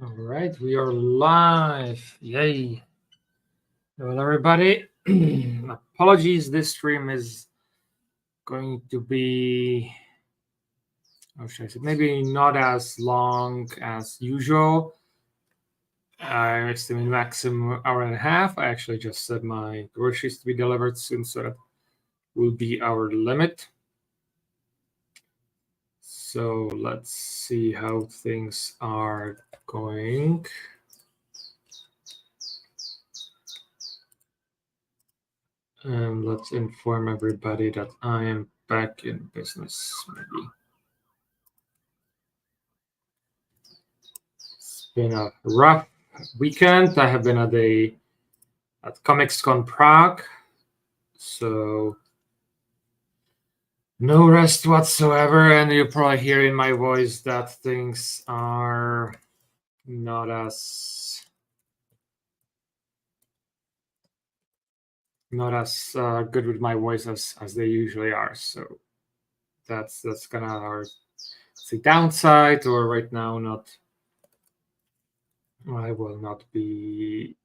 All right, we are live. Yay. Hello, everybody. Apologies, this stream is going to be, how should I say, maybe not as long as usual. I estimate maximum hour and a half. I actually just said my groceries to be delivered soon, so that will be our limit. So let's see how things are going. And let's inform everybody that I am back in business, maybe. It's been a rough weekend. I have been at ComicsCon Prague, so no rest whatsoever. And you'll probably hear in my voice that things are not as good with my voice as they usually are. So that's kind of our downside, or right now not. I will not be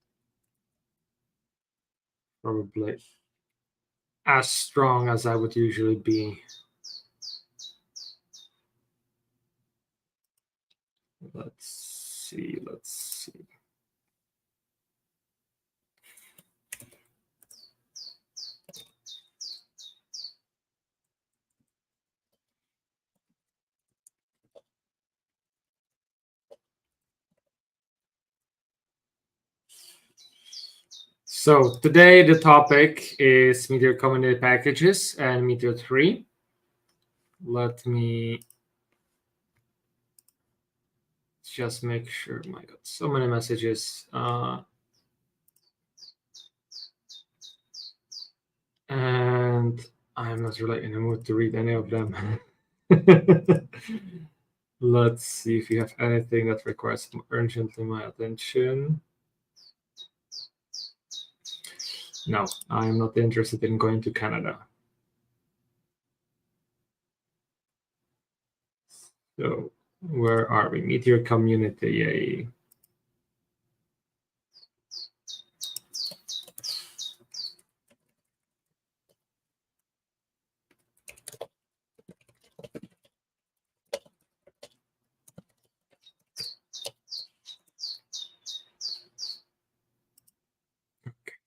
probably as strong as I would usually be. Let's see. So today the topic is Meteor community packages and Meteor 3. Let me just make sure. My God, so many messages. And I'm not really in the mood to read any of them. Let's see if you have anything that requires urgently my attention. No, I'm not interested in going to Canada. So where are we? Meteor community. Yay.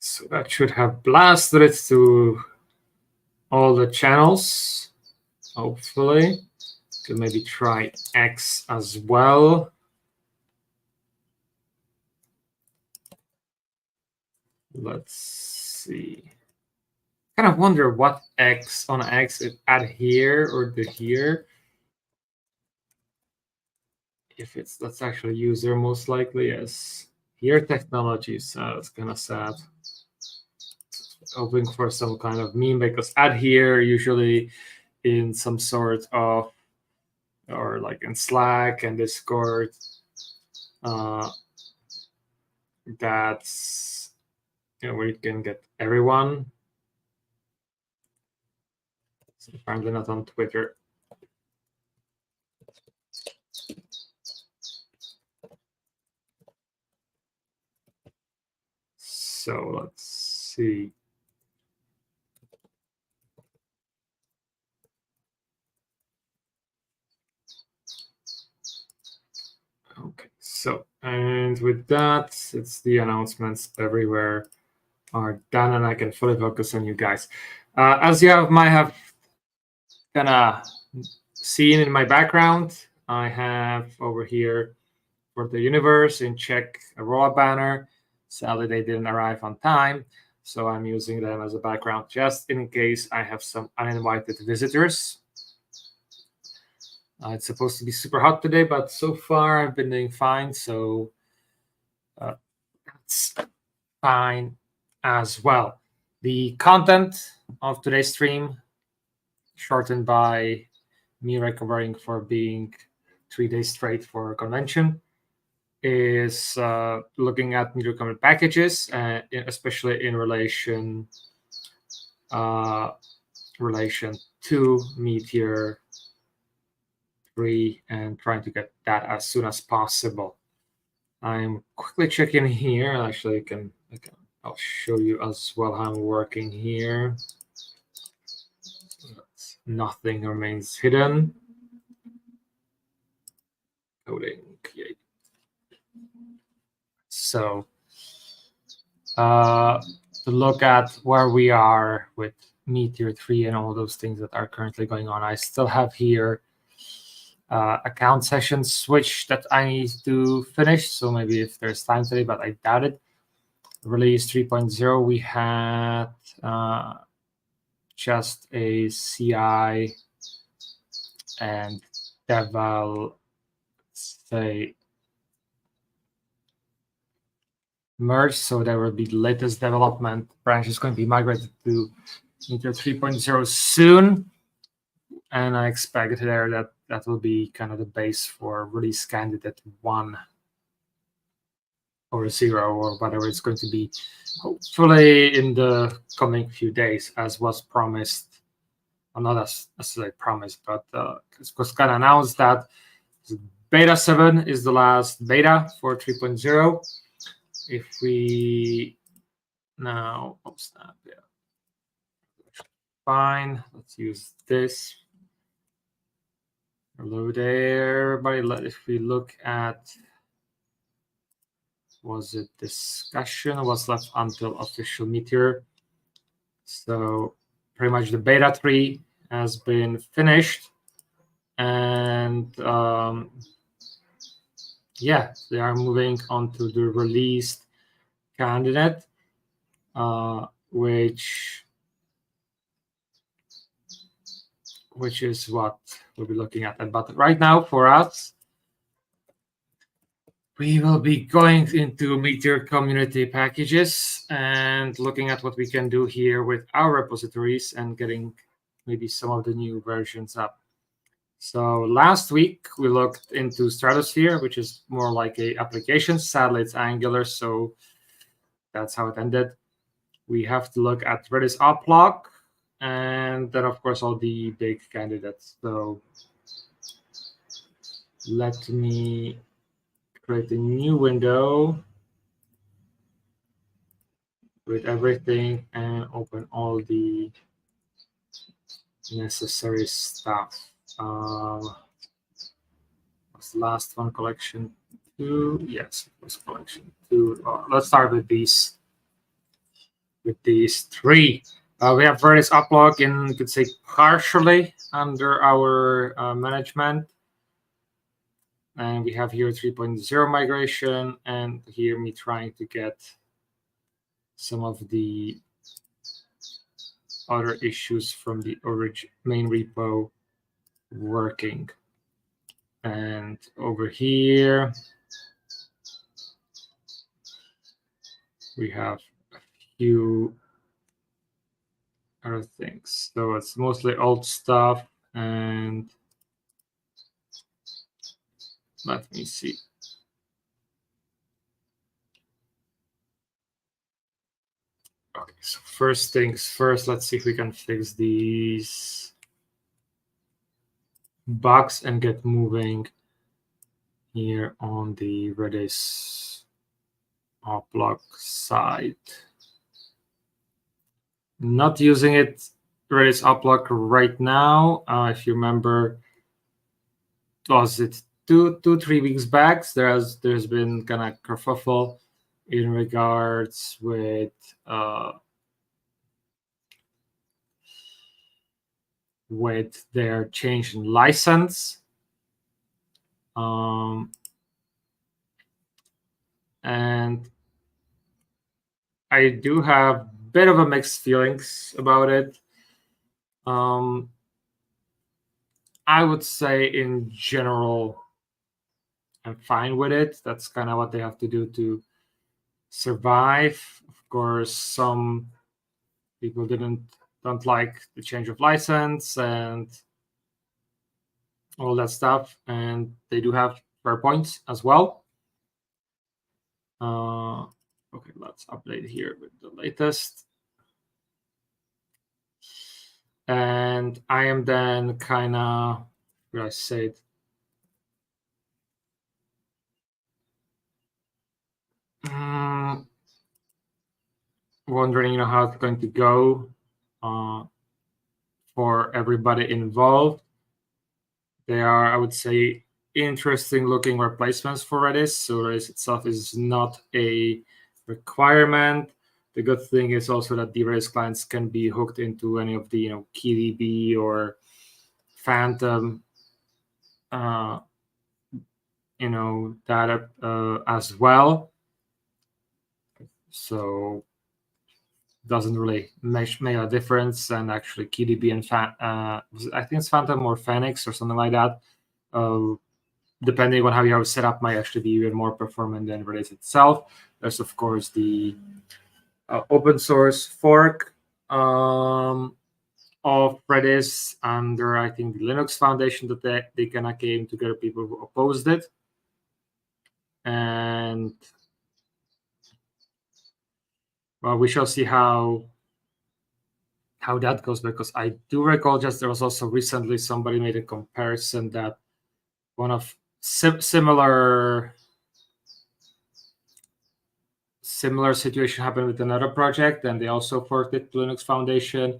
So that should have blasted it to all the channels, hopefully. Could maybe try X as well. Let's see. Kind of wonder what X on X is at here or the here. If it's that's actually user, most likely yes. Here technologies, that's kind of sad. Hoping for some kind of meme, because at here usually in some sort of, or like in Slack and Discord, that's where you can get everyone. So apparently not on Twitter. So let's see. Okay, so, and with that, it's the announcements everywhere are done, and I can fully focus on you guys. As you might have kind of seen in my background, I have over here for the universe in Czech a rollout banner. Sadly, they didn't arrive on time, so I'm using them as a background just in case I have some uninvited visitors. It's supposed to be super hot today, but so far I've been doing fine, so that's fine as well. The content of today's stream, shortened by me recovering for being 3 days straight for a convention, is looking at Meteor community packages, especially in relation to Meteor 3, and trying to get that as soon as possible. I'm quickly checking here. Actually, I'll show you as well how I'm working here. Nothing remains hidden. Coding. Yay. So to look at where we are with Meteor 3 and all those things that are currently going on, I still have here account session switch that I need to finish. So maybe if there's time today, but I doubt it. Release 3.0, we had just a CI and devel, say, merge. So there will be the latest development branch is going to be migrated to Meteor 3.0 soon. And I expect there that will be kind of the base for release candidate 1 or 0 or whatever it's going to be, hopefully in the coming few days, as was promised. Well, not as I promised, but it was kind of announced that beta 7 is the last beta for 3.0. If we now, snap, yeah, fine. Let's use this. Hello there, everybody. If we look at, was it discussion? What's left until official Meteor? So pretty much the beta 3 has been finished, and yeah, they are moving on to the released candidate, which is what we'll be looking at. But right now, for us, we will be going into Meteor community packages and looking at what we can do here with our repositories and getting maybe some of the new versions up. So last week we looked into Stratosphere, which is more like a application. Sadly, it's Angular, so that's how it ended. We have to look at Redis uplog, and then of course all the big candidates. So let me create a new window with everything and open all the necessary stuff. What's the last one? Collection 2. Yes, it was collection 2. Let's start with these. With these 3, we have Redis uplog in, you could say, partially under our management. And we have here 3.0 migration, and here me trying to get some of the other issues from the main repo working. And over here, we have a few other things. So it's mostly old stuff, and let me see. Okay, so first things first, let's see if we can fix these bugs and get moving here on the Redis uplog side. Not using it, Redis uplog right now. If you remember, was it 3 weeks back? There's been kind of kerfuffle in regards with their change in license. And I do have a bit of a mixed feelings about it. I would say in general, I'm fine with it. That's kind of what they have to do to survive. Of course, some people don't like the change of license and all that stuff, and they do have fair points as well. Okay, let's update here with the latest. And I am then kind of, where I say it, wondering, how it's going to go for everybody involved. They are, I would say, interesting looking replacements for Redis. So Redis itself is not a requirement. The good thing is also that the Redis clients can be hooked into any of the KDB or Phantom data as well. So doesn't really make a difference. And actually KDB and I think it's Phantom or Phoenix or something like that, depending on how you have it set up, might actually be even more performant than Redis itself. There's of course the open source fork of Redis under, I think, the Linux Foundation that they kind of came together, people who opposed it. And well, we shall see how that goes, because I do recall just there was also recently somebody made a comparison that one of similar situation happened with another project, and they also forked it to Linux Foundation.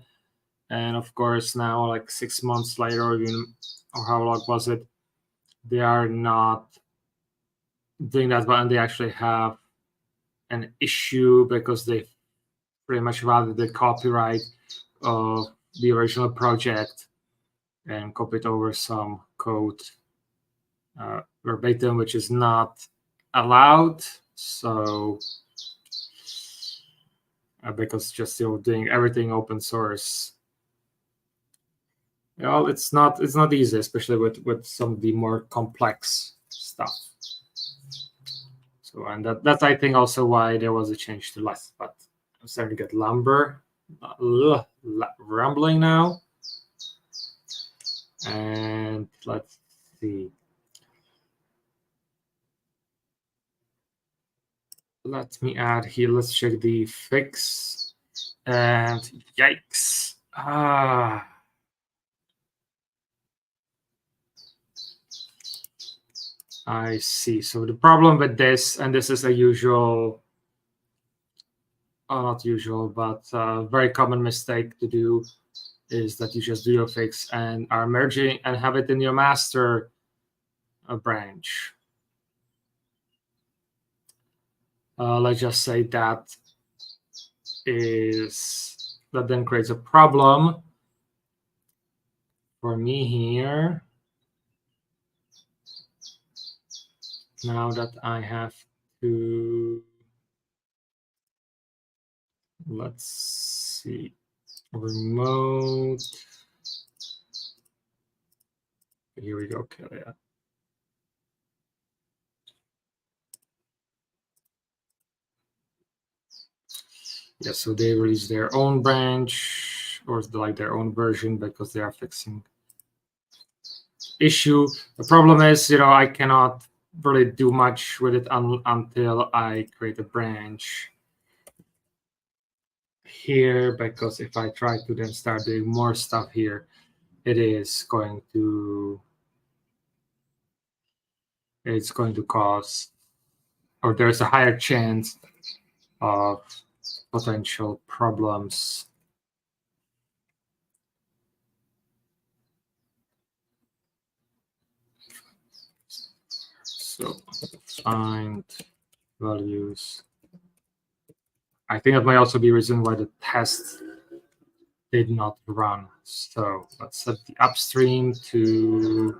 And of course now, like 6 months later, or how long was it, they are not doing that well, and they actually have an issue because they pretty much violated the copyright of the original project and copied over some code verbatim, which is not allowed. So because just doing everything open source, it's not easy, especially with some of the more complex stuff. So, and that's I think also why there was a change to less. But I'm starting to get rumbling now. And let's see. Let me add here. Let's check the fix. And yikes! I see. So the problem with this, and this is a usual, not usual, but very common mistake to do, is that you just do your fix and are merging and have it in your master branch. Let's just say that then creates a problem for me here. Now that I have to, let's see, remote. Here we go. Okay, yeah. Yeah, so they release their own branch, or like their own version, because they are fixing issue. The problem is, I cannot really do much with it until I create a branch here, because if I try to then start doing more stuff here, it's going to cause, or there's a higher chance of potential problems. So find values. I think that might also be a reason why the test did not run. So let's set the upstream to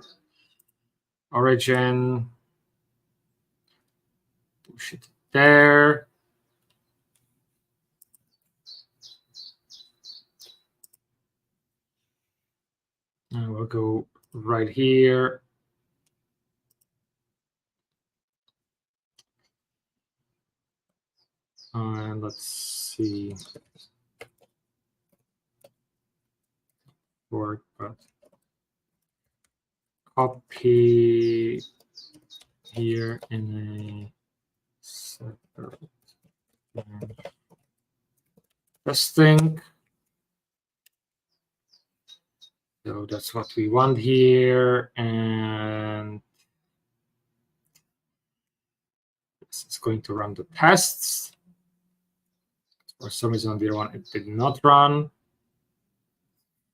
origin. Push it there. And we'll go right here. And let's see. But copy here in a separate testing. So that's what we want here. And this is going to run the tests. For some reason on the other one, it did not run.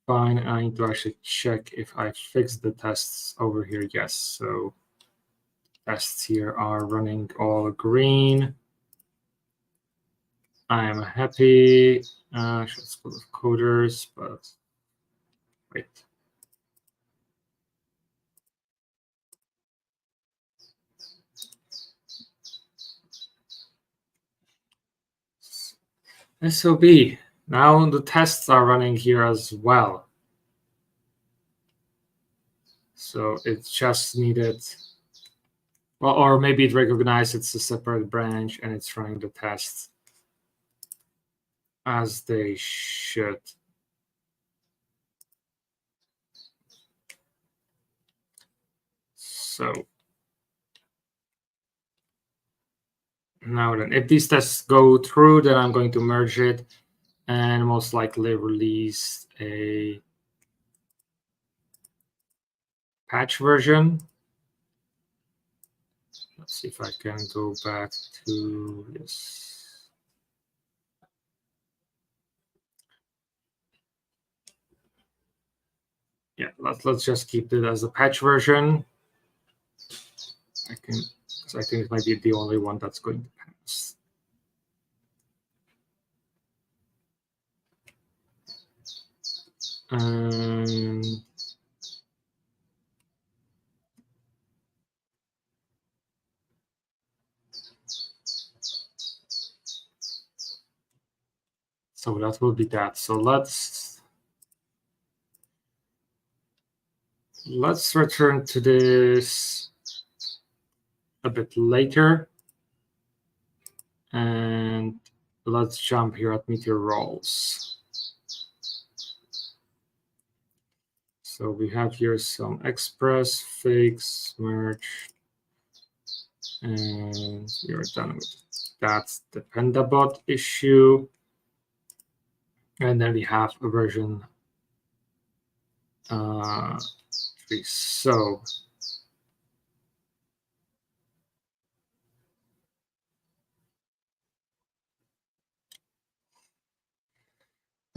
Fine, I need to actually check if I fixed the tests over here. Yes, so tests here are running all green. I am happy. It's full of coders, but wait. SOB. Now the tests are running here as well. So it just needed, well, or maybe it recognized it's a separate branch and it's running the tests as they should. So now then, if these tests go through, then I'm going to merge it and most likely release a patch version. Let's see if I can go back to this. Yeah, let's just keep it as a patch version. I think it might be the only one that's going to pass. So that will be that. So let's return to this a bit later. And let's jump here at Meteor roles. So we have here some express, fix, merge, and we're done with that's the Pendabot issue. And then we have a version 3. So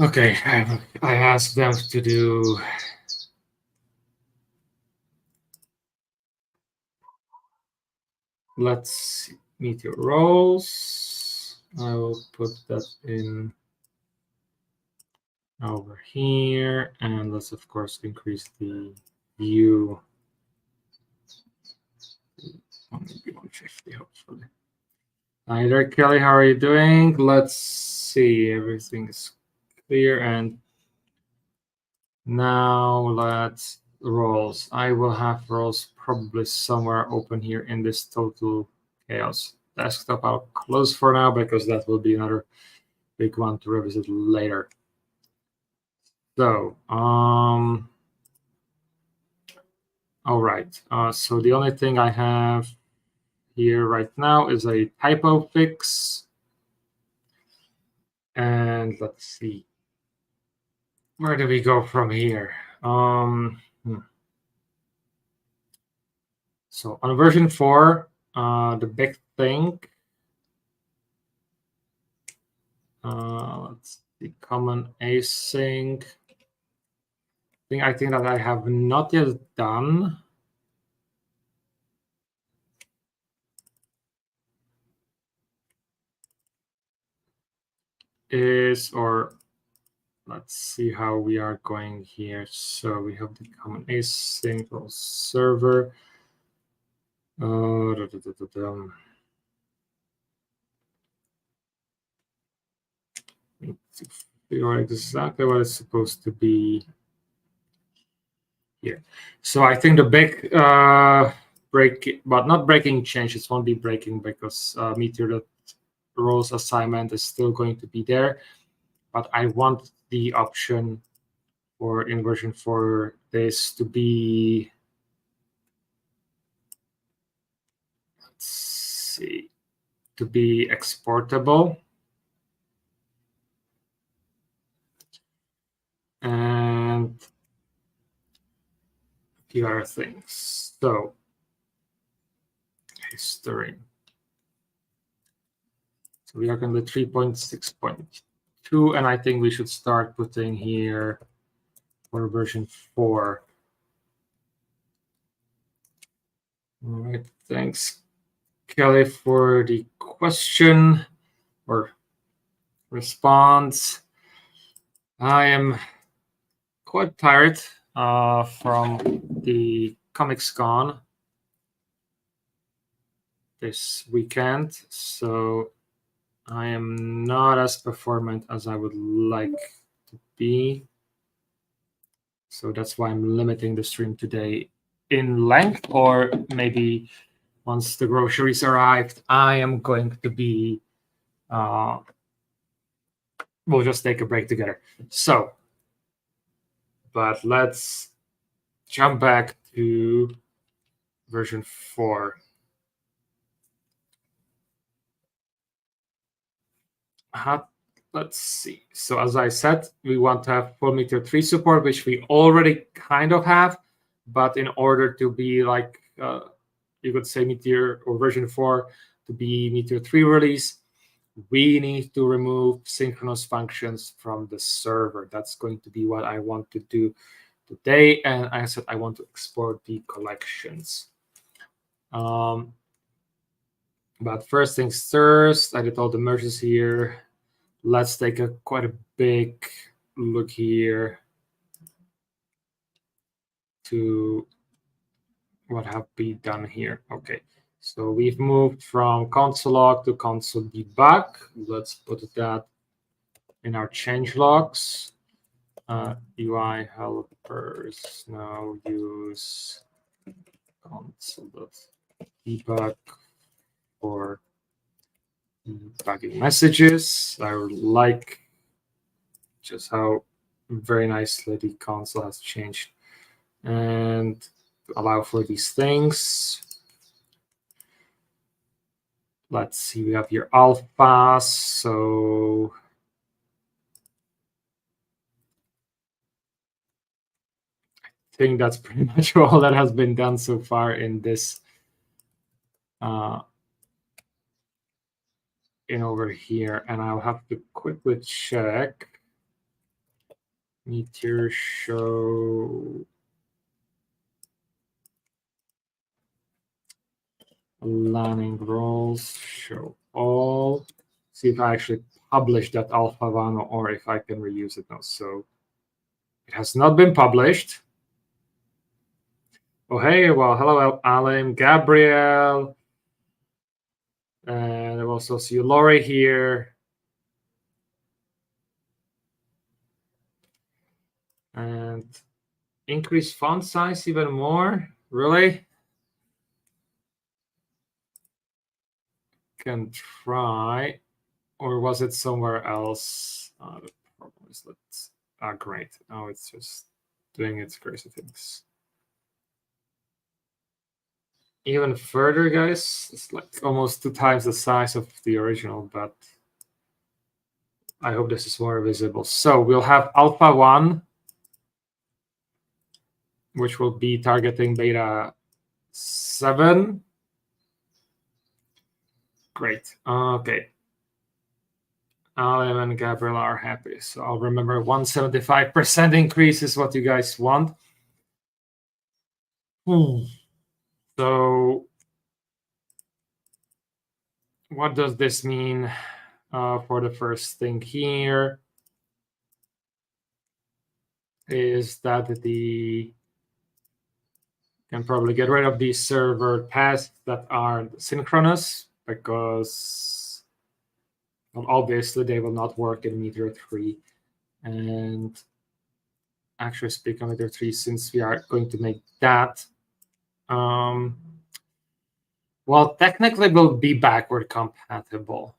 okay, I asked them to do let's see, Meteor roles. I will put that in over here, and let's of course increase the view. Maybe 150, hopefully. Hi there, Kelly. How are you doing? Let's see. Everything is clear, and now let's roles. I will have roles probably somewhere open here in this total chaos desktop. I'll close for now because that will be another big one to revisit later. So, all right. So the only thing I have here right now is a typo fix. And let's see. Where do we go from here? So on version 4, the big thing, let's see, common async. I think that I have not yet done is, or let's see how we are going here. So we have the common async server. Need to figure out exactly what it's supposed to be here. So I think the big break, but not breaking change, it won't be breaking because Meteor roles assignment is still going to be there. But I want the option for in version 4 this to be, let's see, to be exportable. And a few other things. So history. So we are on the 3.6.2. 2, and I think we should start putting here for version 4. All right, thanks, Kelly, for the question or response. I am quite tired from the Comics Con this weekend, so I am not as performant as I would like to be. So that's why I'm limiting the stream today in length, or maybe once the groceries arrived, I am going to be, we'll just take a break together. So, but let's jump back to version 4. Let's see. So as I said, we want to have full Meteor 3 support, which we already kind of have. But in order to be like, you could say Meteor or version 4 to be Meteor 3 release, we need to remove synchronous functions from the server. That's going to be what I want to do today. And I said I want to export the collections. But first things first, I did all the merges here. Let's take quite a big look here to what have we done here. Okay, so we've moved from console log to console debug. Let's put that in our change logs. UI helpers now use console.debug for debugging messages. I like just how very nicely the console has changed. And to allow for these things, let's see, we have here alphas. So I think that's pretty much all that has been done so far in this in over here. And I'll have to quickly check Meteor show learning roles, show all. See if I actually published that alpha one or if I can reuse it now. So it has not been published. Oh, hey, well, hello, Alan, Gabriel. And I also see Laurie here. And increase font size even more? Really? Can try. Or was it somewhere else? The problem is that, great. Now it's just doing its crazy things. Even further, guys, it's like almost 2 times the size of the original, but I hope this is more visible. So we'll have alpha 1, which will be targeting beta 7. Great. Okay. Alan and Gabriel are happy. So I'll remember 175% increase is what you guys want. So what does this mean for the first thing here? Is that can probably get rid of these server paths that are synchronous, because well, obviously they will not work in Meteor 3. And actually, speaking of Meteor 3, since we are going to make that, well, technically will be backward compatible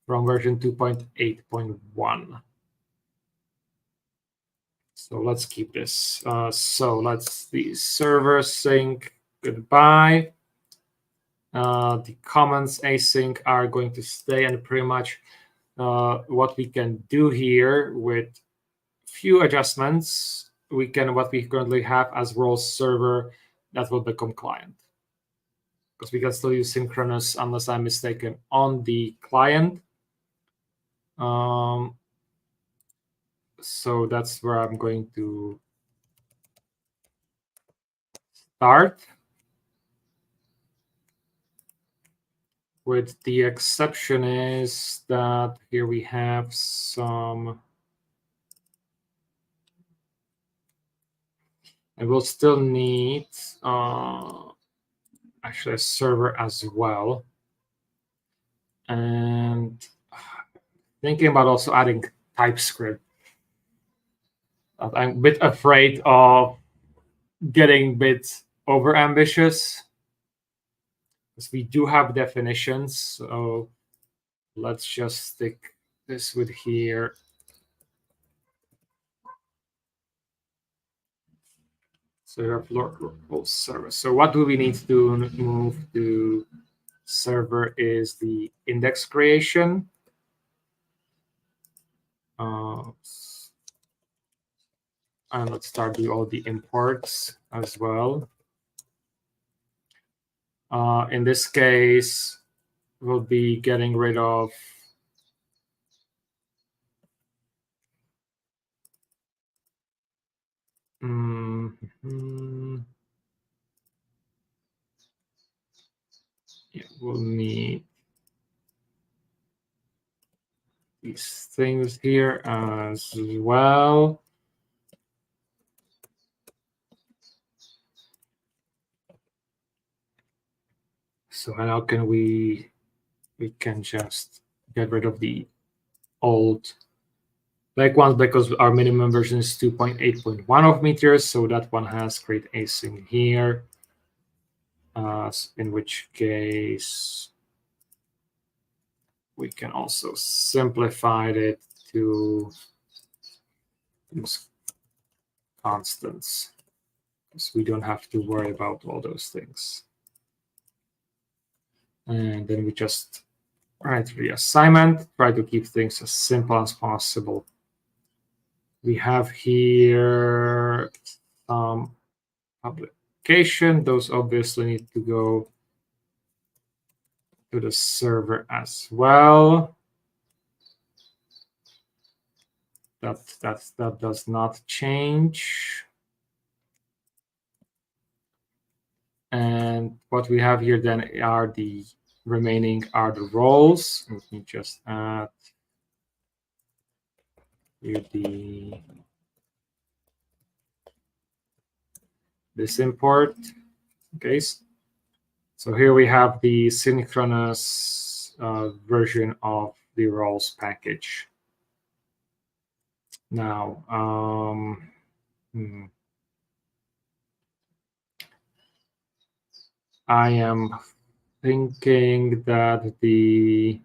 from version 2.8.1. So let's keep this. So let's the server sync goodbye. The comments async are going to stay, and pretty much what we can do here with few adjustments, what we currently have as roles server, that will become client. Because we can still use synchronous, unless I'm mistaken, on the client. So that's where I'm going to start, with the exception is that here we have some, and we'll still need actually a server as well. And thinking about also adding TypeScript. I'm a bit afraid of getting a bit over ambitious, because we do have definitions. So let's just stick this with here. So you have local server. So what do we need to move to server is the index creation. And let's start with all the imports as well. In this case, we'll be getting rid of yeah, we'll need these things here as well. So how can we can just get rid of the old black ones, because our minimum version is 2.8.1 of Meteor, so that one has create async here. In which case we can also simplify it to use constants, because we don't have to worry about all those things. And then we just write reassignment, try to keep things as simple as possible. We have here some publication. Those obviously need to go to the server as well. That does not change. And what we have here then are the remaining are the roles. Let me just add here this import. Okay, so here we have the synchronous version of the roles package. Now, I am thinking that the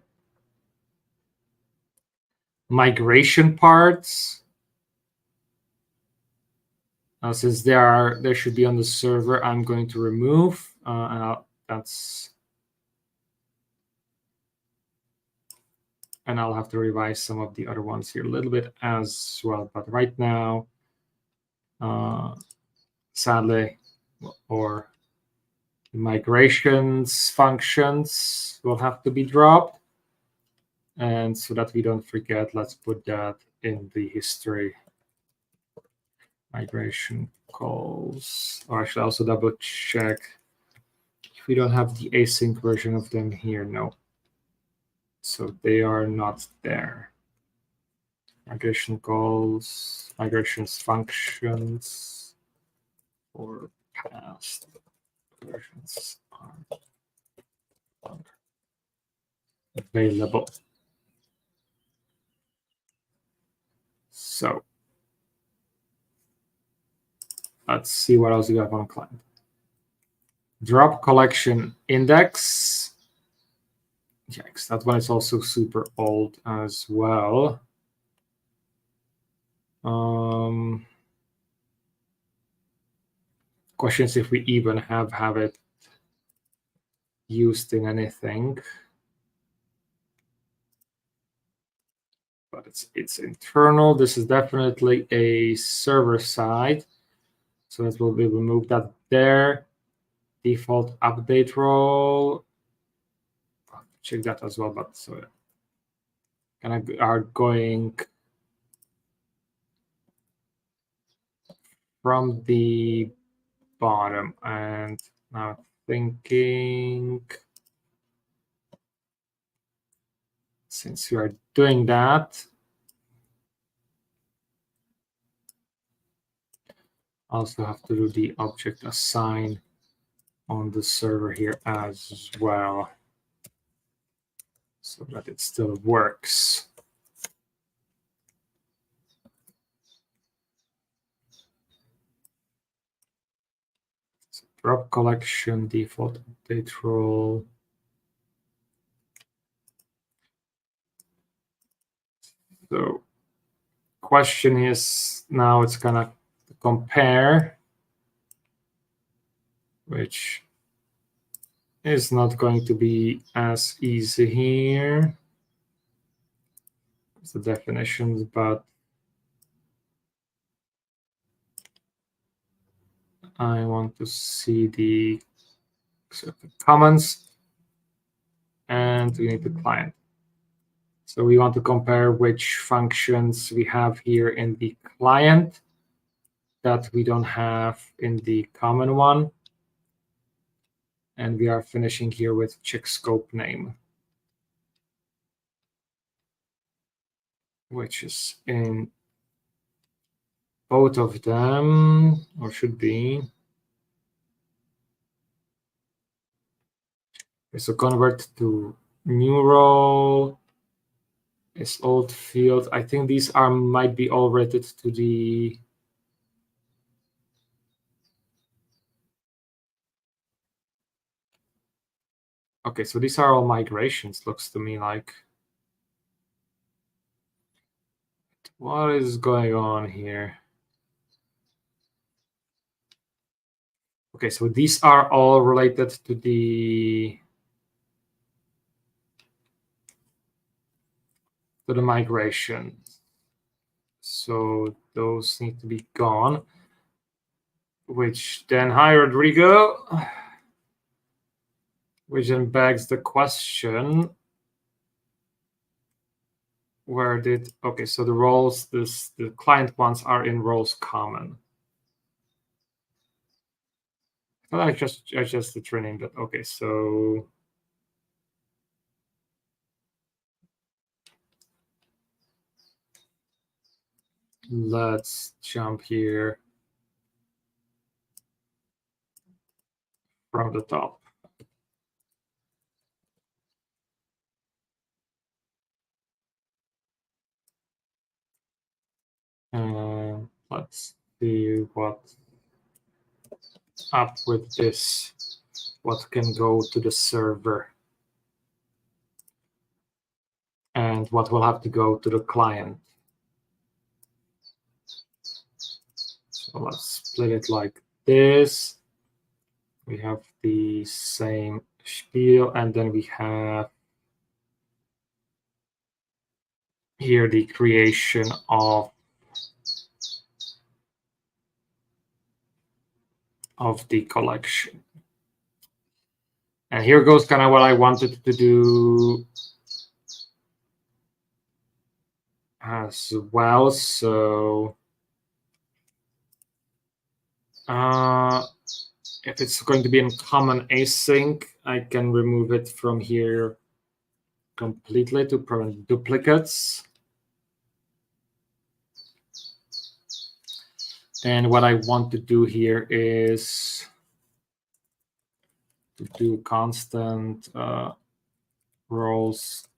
migration parts, since they should be on the server, I'm going to remove, and I'll have to revise some of the other ones here a little bit as well. But right now, sadly, or migrations functions will have to be dropped. And so that we don't forget, let's put that in the history. Migration calls. Or I should also double check if we don't have the async version of them here. No. So they are not there. Migration calls, migrations functions for past versions are available. So let's see what else we have on client. Drop collection index. Yikes, that one is also super old as well. Questions if we even have it used in anything. But it's internal. This is definitely a server side. So it will be remove that there. Default update role. Check that as well, but so yeah. are going from the bottom. And now thinking, since we are doing that, also have to do the object assign on the server here as well, so that it still works. So drop collection, default update role. So question is, now it's gonna compare, which is not going to be as easy here. It's the definitions, but I want to see the comments, and we need the client. So we want to compare which functions we have here in the client that we don't have in the common one. And we are finishing here with check scope name, which is in both of them, or should be. So convert to new role is old field. I think these might be all related to the okay, so these are all migrations, looks to me like. What is going on here? Okay, so these are all related to the migration. So those need to be gone, which then, hi, Rodrigo, which then begs the question, where did, okay, so the roles, the client ones are in roles common. Well, I just renamed it. Okay, so let's jump here from the top. Let's see what's up with this. What can go to the server and what will have to go to the client. So let's split it like this. We have the same spiel, and then we have here the creation of the collection. And here goes kind of what I wanted to do as well. So if it's going to be in common async, I can remove it from here completely to prevent duplicates. And what I want to do here is to do constant roles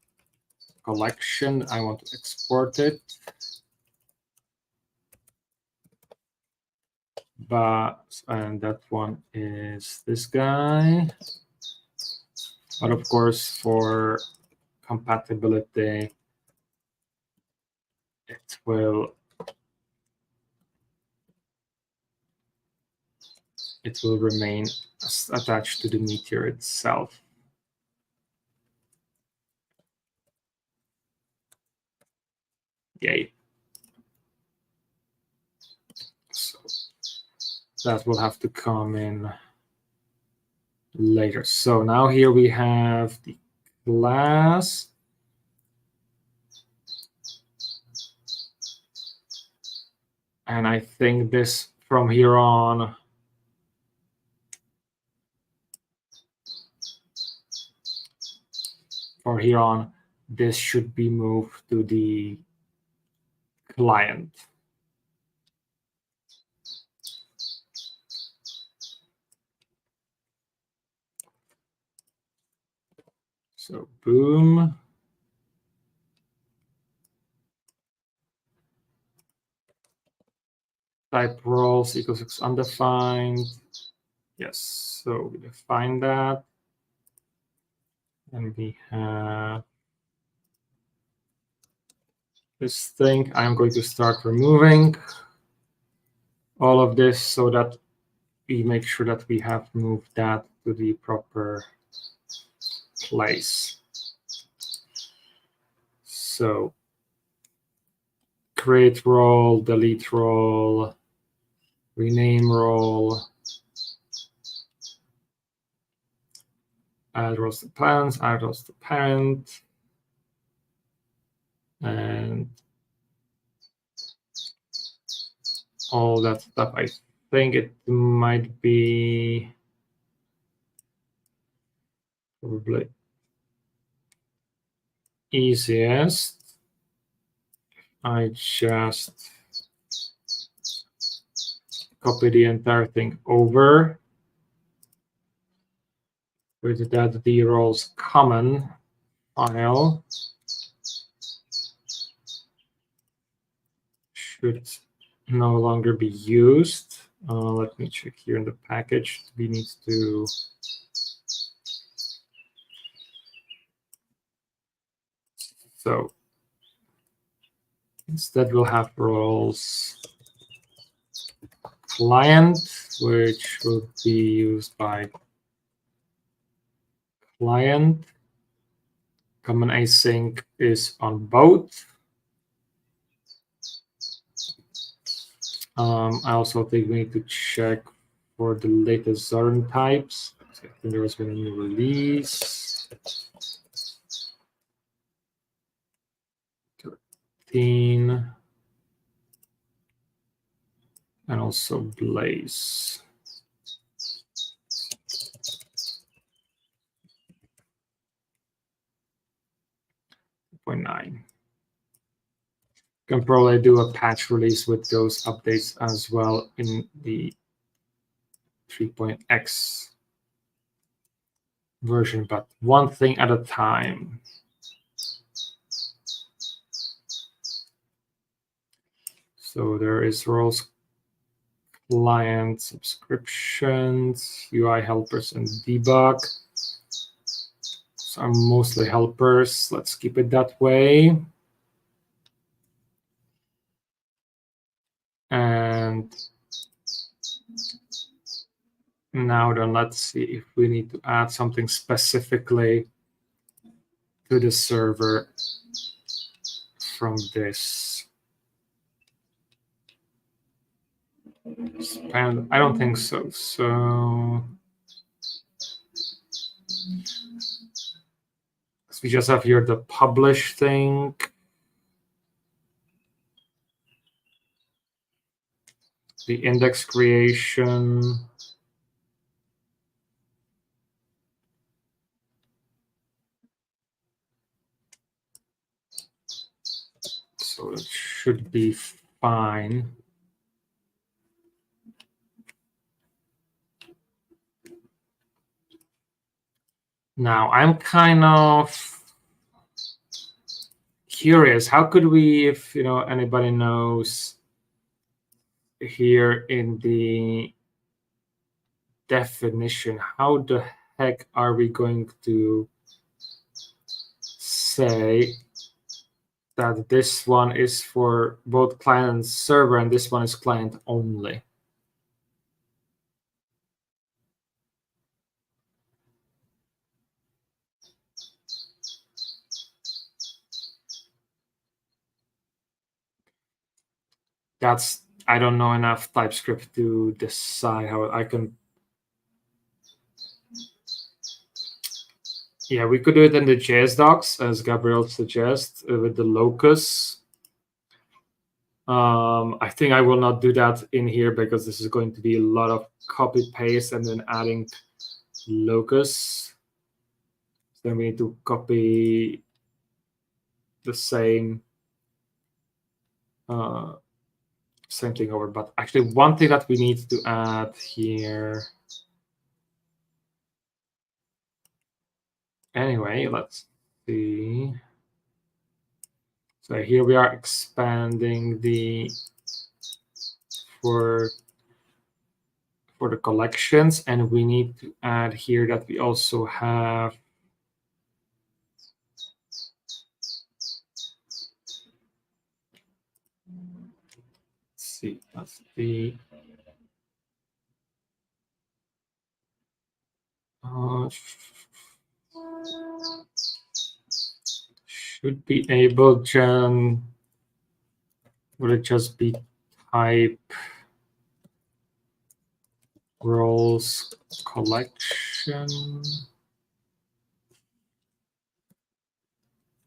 collection. I want to export it. And that one is this guy. But of course, for compatibility, it will remain attached to the Meteor itself. Yay. So that will have to come in later. So now here we have the class. And I think this from here on, this should be moved to the client. So boom. Type roles equals undefined. Yes, so we define that. And we have this thing. I'm going to start removing all of this so that we make sure that we have moved that to the proper place. So create role, delete role, rename role, add roles to parents, add roles to parent, and all that stuff. I think it might be probably easiest. I just copy the entire thing over with that the roles common file should no longer be used. Let me check here in the package. We need to so instead we'll have roles client, which will be used by client. Common async is on both. I also think we need to check for the latest Zorin types. So I think there has been a new release. 13. And also Blaze. 0.9. Can probably do a patch release with those updates as well in the 3.x version, but one thing at a time. So there is roles client, subscriptions, UI helpers, and debug. So I'm mostly helpers. Let's keep it that way. And now then, let's see if we need to add something specifically to the server from this. And I don't think so. So we just have here the publish thing. The index creation. So it should be fine. Now I'm kind of curious. How could we, if anybody knows, here in the definition, how the heck are we going to say that this one is for both client and server and this one is client only? I don't know enough TypeScript to decide how I can. Yeah, we could do it in the JS docs, as Gabriel suggests, with the locus. I think I will not do that in here because this is going to be a lot of copy paste and then adding locus. Then we need to copy the same same thing over. But actually, one thing that we need to add here. Anyway, let's see. So here we are expanding the for the collections, and we need to add here that we also have that's the should be able to would it just be type roles collection?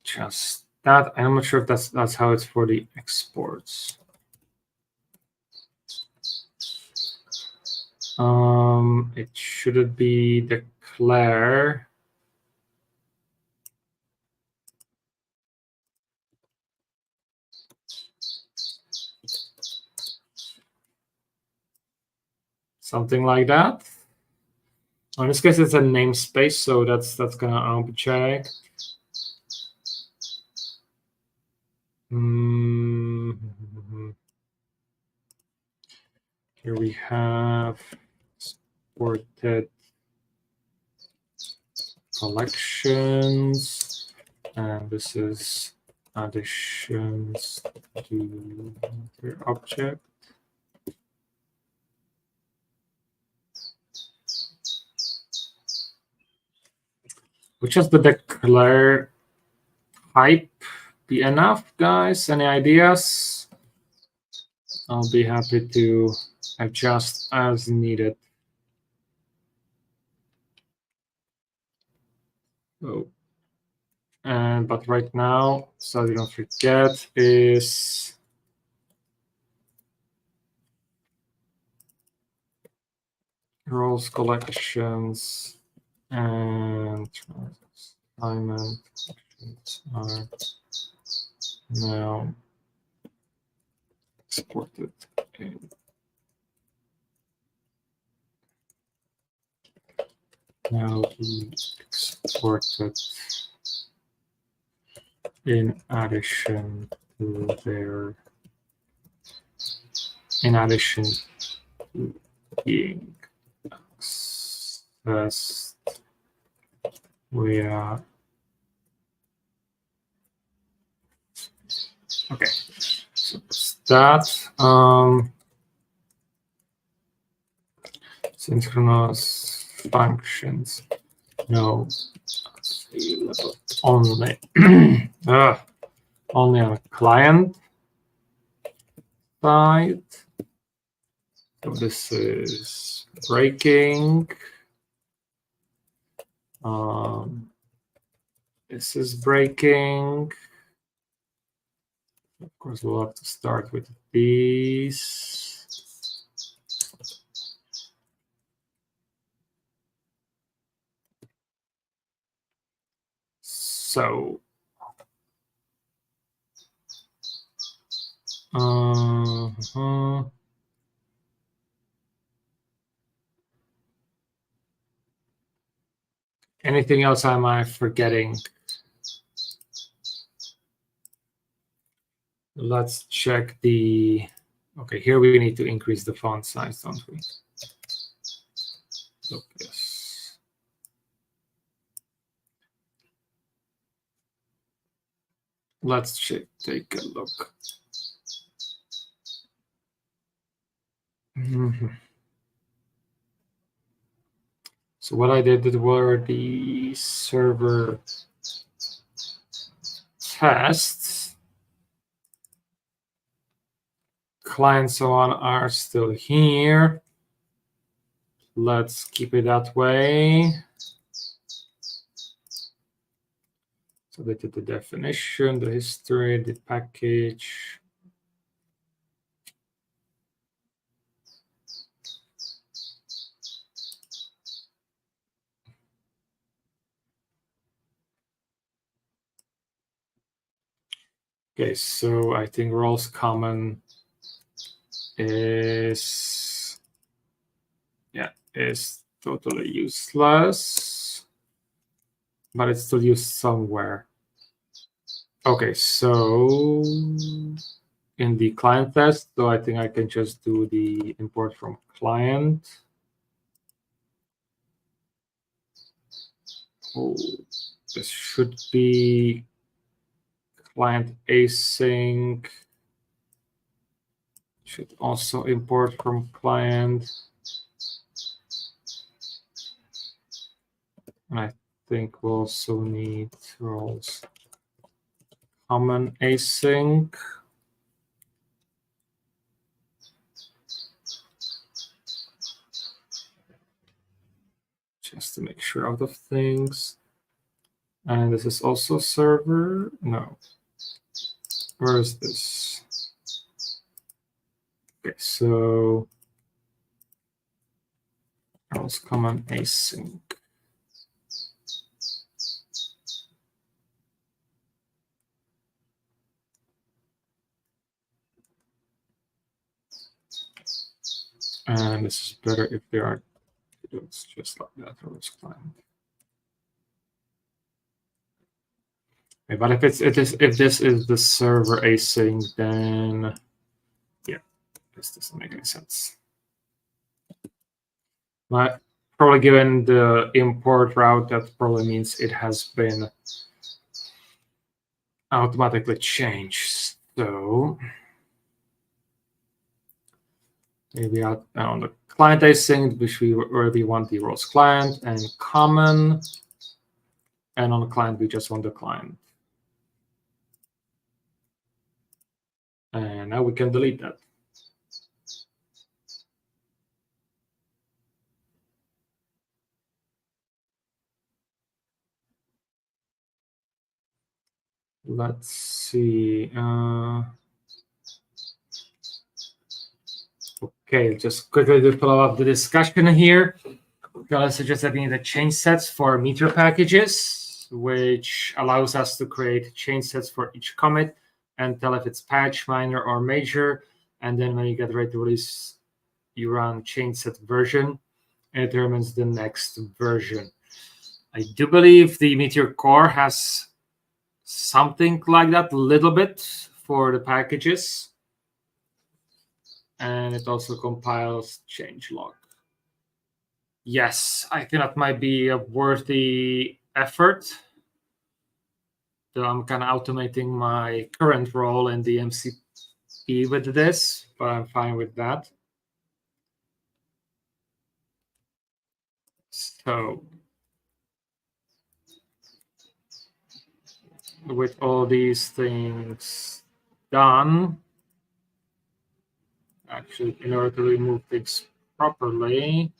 Just that. I'm not sure if that's how it's for the exports. It shouldn't be declare. Something like that. In this case, it's a namespace, so that's gonna be checked. Here we have exported collections, and this is additions to the object. Would just the declare type be enough, guys? Any ideas? I'll be happy to adjust as needed. Oh. But right now, so you don't forget, is roles collections and assignment are now exported in now be exported in addition to being accessed via okay, so that synchronous functions no only only on a client side. So this is breaking. This is breaking. Of course, we'll have to start with these. So, anything else am I forgetting? Let's check the. Okay, here we need to increase the font size, don't we? Look, yes. Let's take a look. So what I did were the server tests. Clients so on are still here. Let's keep it that way. So they did the definition, the history, the package. Okay, so I think roles common is totally useless, but it's still used somewhere. Okay, so in the client test, so I think I can just do the import from client. Oh, this should be client async. Should also import from client. And I think we'll also need roles common async. Just to make sure out of things. And this is also server. No. Where is this? Okay, so roles common async. And this is better if there are fields just like that, roles client. Okay, but if this is the server async, then yeah, this doesn't make any sense. But probably given the import route, that probably means it has been automatically changed. So maybe on the client async, where we want the roles client and common, and on the client we just want the client. And now we can delete that. Let's see. Okay, just quickly to follow up the discussion here. I suggest that we need a change sets for Meteor packages, which allows us to create change sets for each commit and tell if it's patch, minor, or major. And then when you get ready to release, you run change set version and it determines the next version. I do believe the Meteor core has something like that, a little bit for the packages. And it also compiles changelog. Yes, I think that might be a worthy effort. So I'm kind of automating my current role in the MCP with this, but I'm fine with that. So with all these things done, actually, in order to remove things properly,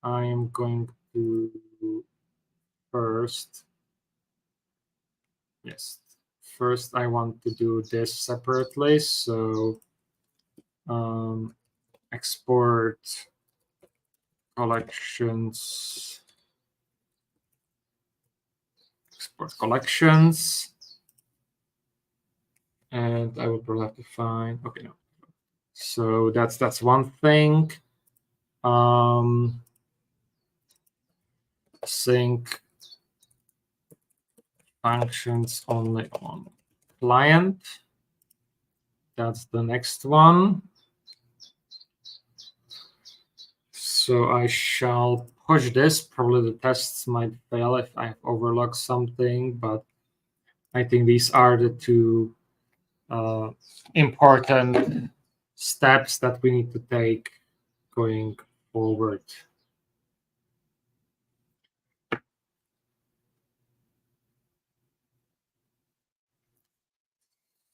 I am going to first I want to do this separately. So export collections, and I will probably have to find, okay, no. So that's one thing. Sync functions only on client. That's the next one. So I shall push this. Probably the tests might fail if I have overlooked something, but I think these are the two important steps that we need to take going forward.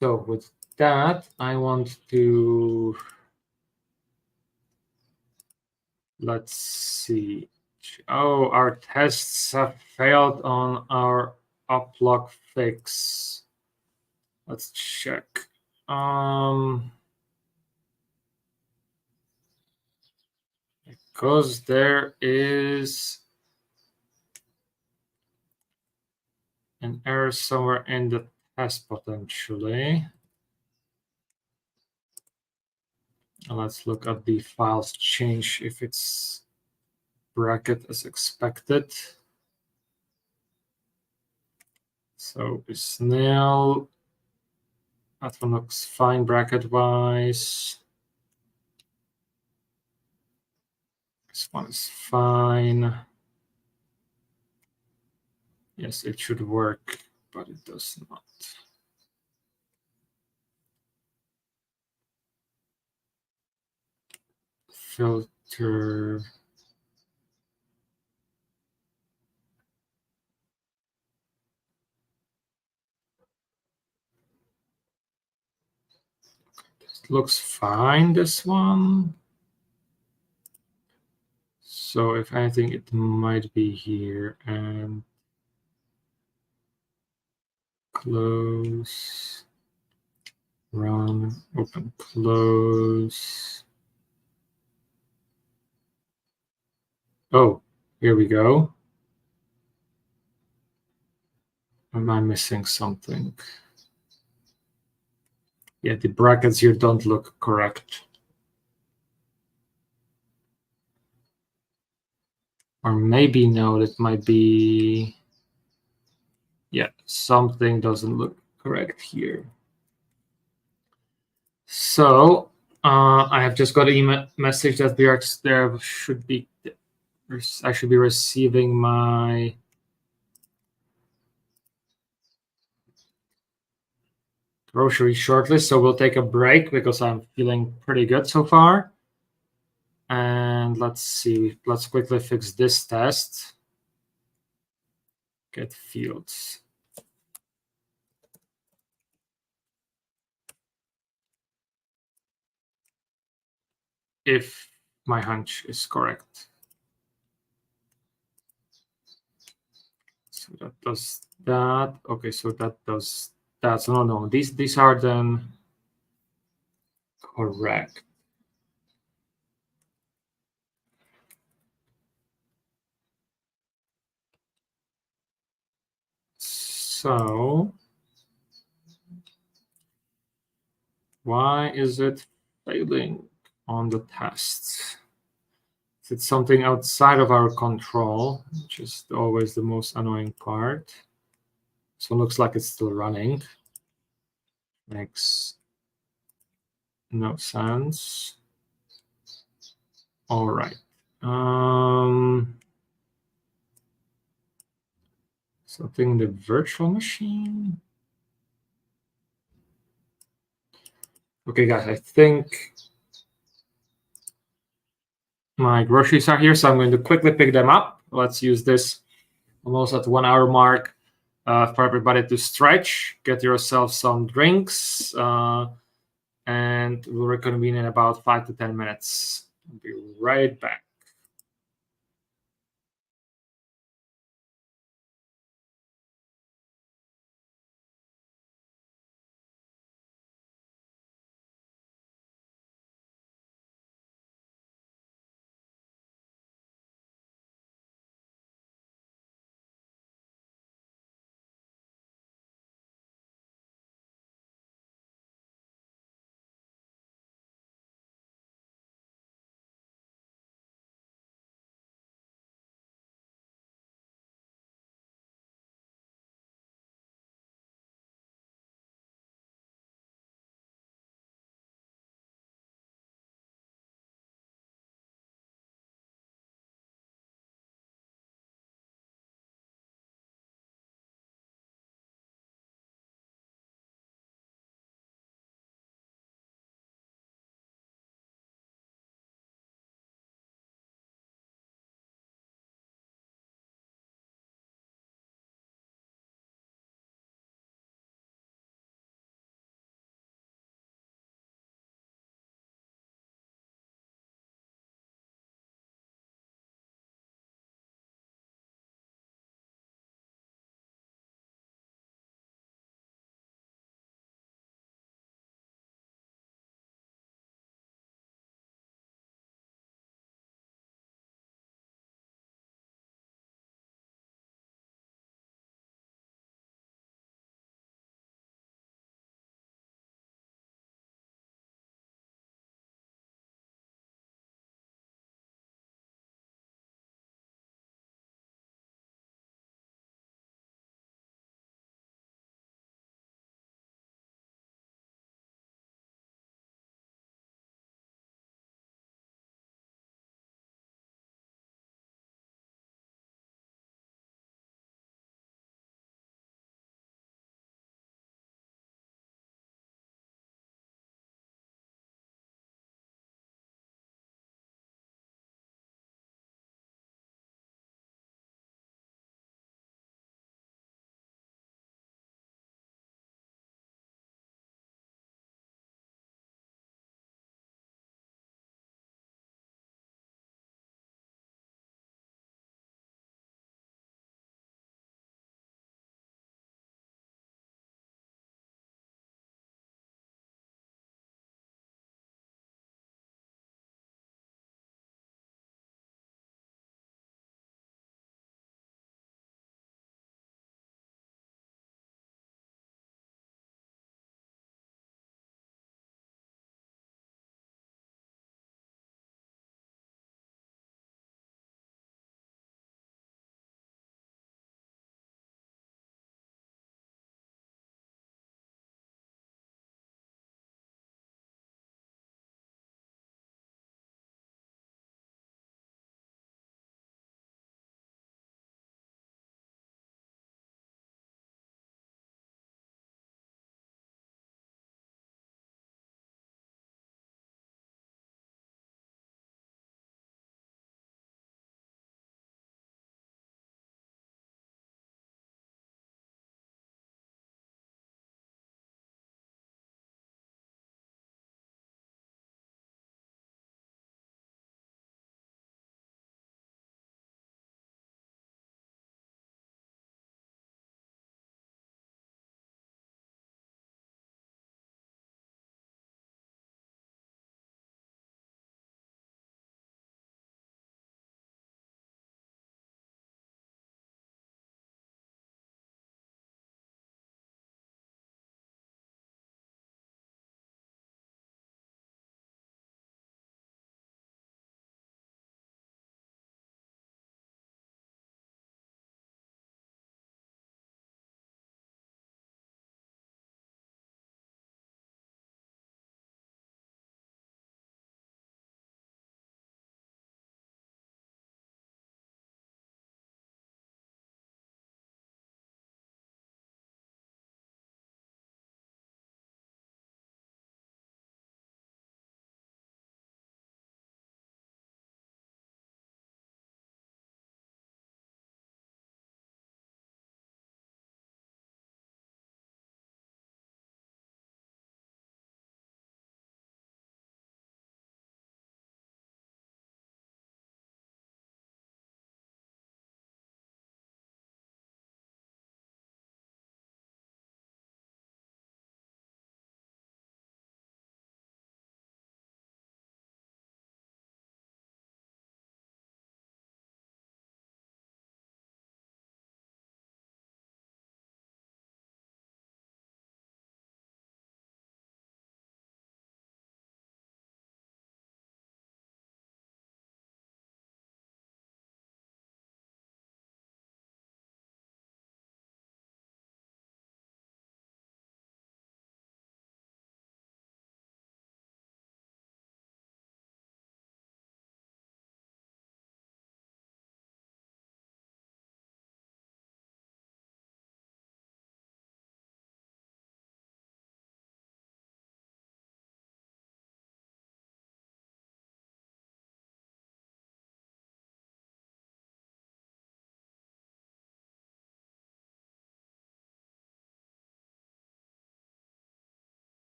So with that, I want to, let's see. Oh, our tests have failed on our uplog fix. Let's check. Because there is an error somewhere in the test potentially. Let's look at the files change if it's bracket as expected. So is nil. That one looks fine bracket wise. This one is fine. Yes, it should work, but it does not. Filter. It looks fine, this one. So if anything, it might be here and close, run, open, close. Oh, here we go. Am I missing something? Yeah, the brackets here don't look correct. Or maybe no, it might be, yeah, something doesn't look correct here. So I have just got an email message that there should be, I should be receiving my grocery shortly. So we'll take a break because I'm feeling pretty good so far. And let's see, let's quickly fix this test. Get fields. If my hunch is correct. So that does that. Okay, so that does that. So no, these are then correct. So why is it failing on the tests? Is it something outside of our control, which is always the most annoying part? So it looks like it's still running. Makes no sense. All right. Something in the virtual machine. Okay, guys, I think my groceries are here, so I'm going to quickly pick them up. Let's use this almost at 1 hour mark for everybody to stretch, get yourself some drinks, and we'll reconvene in about 5 to 10 minutes. I'll be right back.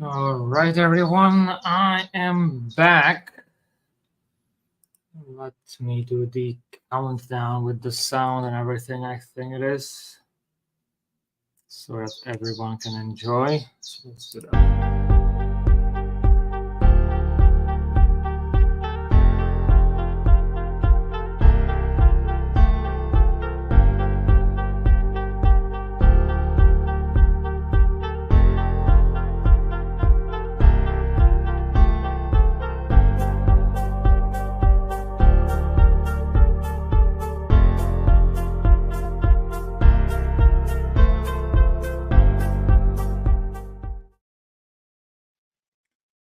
All right, everyone, I am back. Let me do the countdown with the sound and everything. I think it is, so that everyone can enjoy. So let's do that.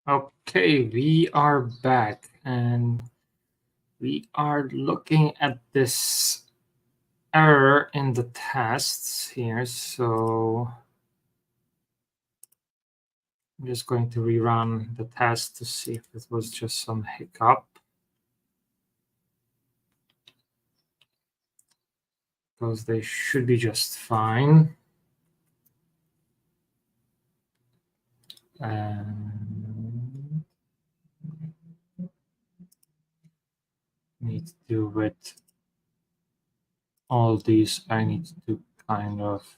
Okay, we are back and we are looking at this error in the tests here. So I'm just going to rerun the test to see if it was just some hiccup. Because they should be just fine. And need to do with all these. I need to kind of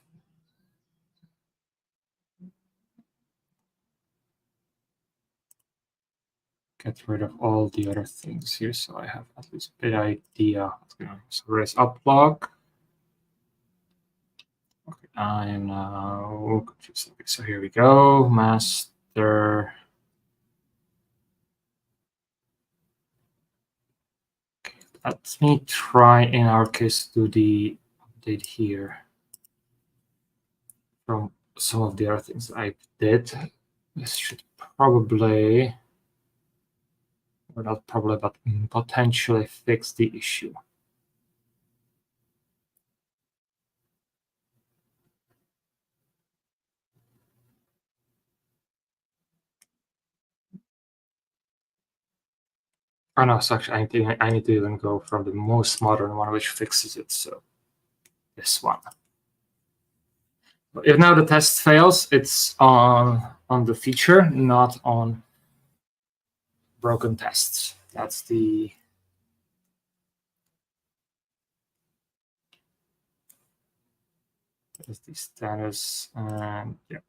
get rid of all the other things here, so I have at least a bit idea what's going on. So raise up log. Okay, I am now confused. Okay, so here we go. Master. Okay, let me try in our case do the update here from some of the other things I did. This should probably, or not probably, but potentially fix the issue. Oh no, so actually I need to even go from the most modern one, which fixes it. So this one. If now the test fails, it's on the feature, not on broken tests. That's the status, and yeah,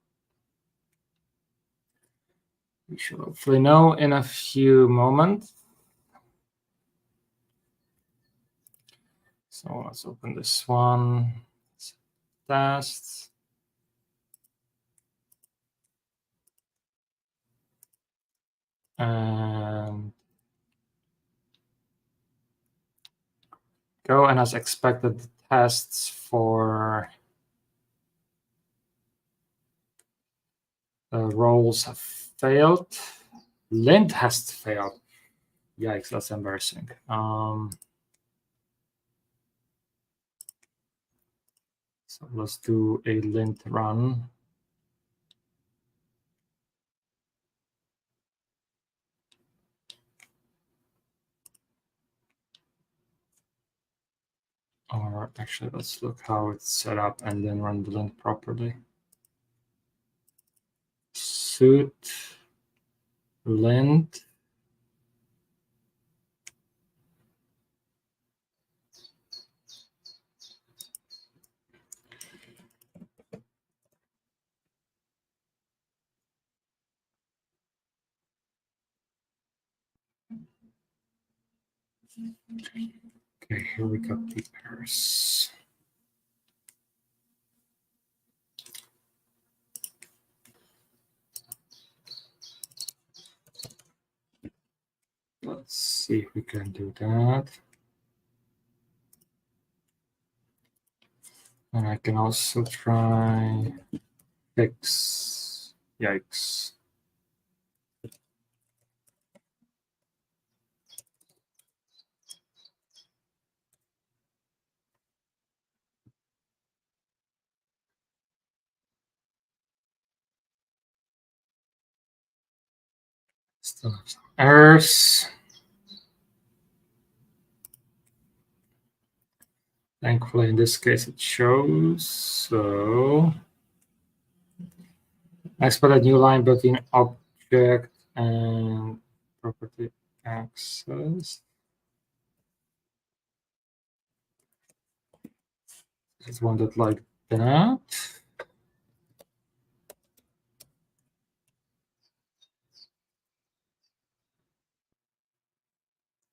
we should hopefully know in a few moments. So let's open this one. Tests. And go, and as expected, the tests for roles have failed. Lint has failed. Yikes, that's embarrassing. So let's do a lint run. Or actually, let's look how it's set up and then run the lint properly. Suit, lint. Okay, here we got the errors. Let's see if we can do that. And I can also try fix. Yikes. Still have some errors. Thankfully, in this case, it shows. So Export a new line between object and property access. Just want it like that.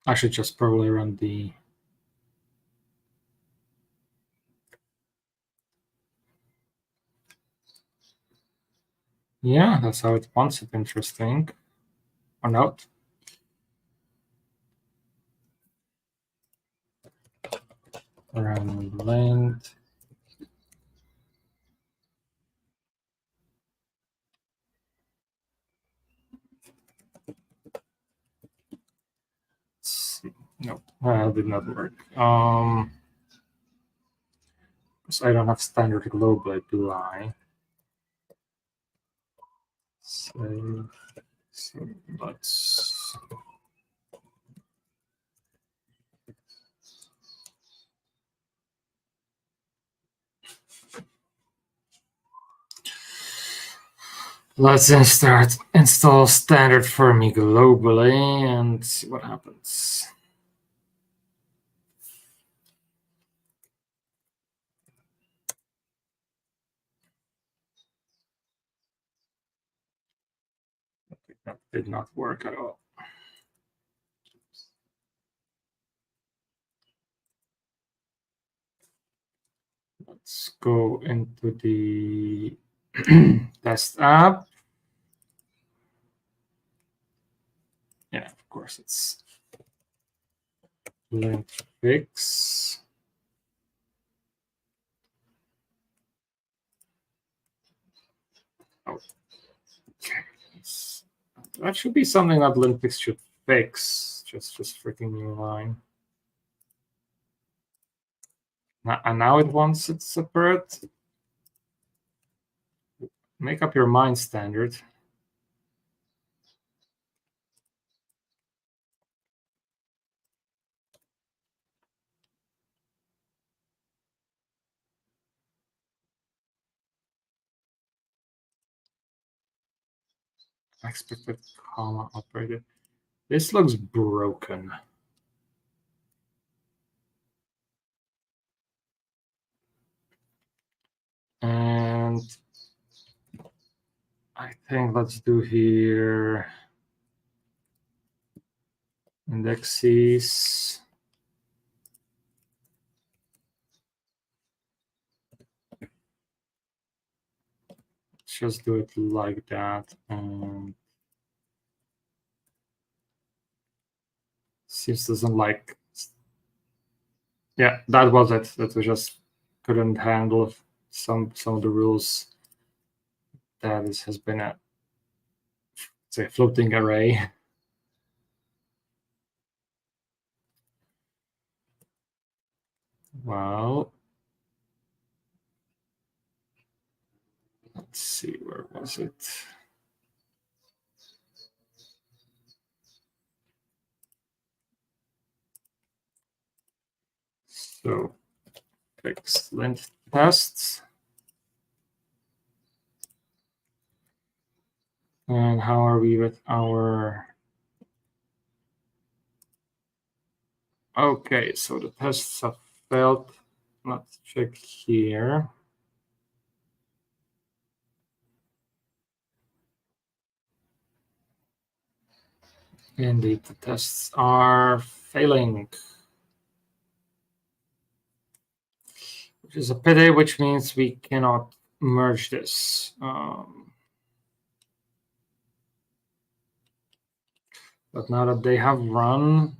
I should just probably run the yeah, that's how it wants it. Interesting. Or not? Run length. No, that did not work. Because I don't have standard global, do I? So let's then start install standard for me globally and see what happens. That did not work at all. Let's go into the test app. Yeah, of course, it's length fix. Oh, okay. That should be something that length fix should fix. Just freaking new line. And now it wants it separate. Make up your mind, standard. Expected comma operated. This looks broken. And I think let's do here indexes. Just do it like that. And Seems doesn't like. Yeah, that was it. That we just couldn't handle some of the rules. That has been a say floating array. Well, let's see, where was it? So fix length tests. And how are we with our... Okay, so the tests have failed. Let's check here. Indeed, the tests are failing. Which is a pity, which means we cannot merge this. But now that they have run,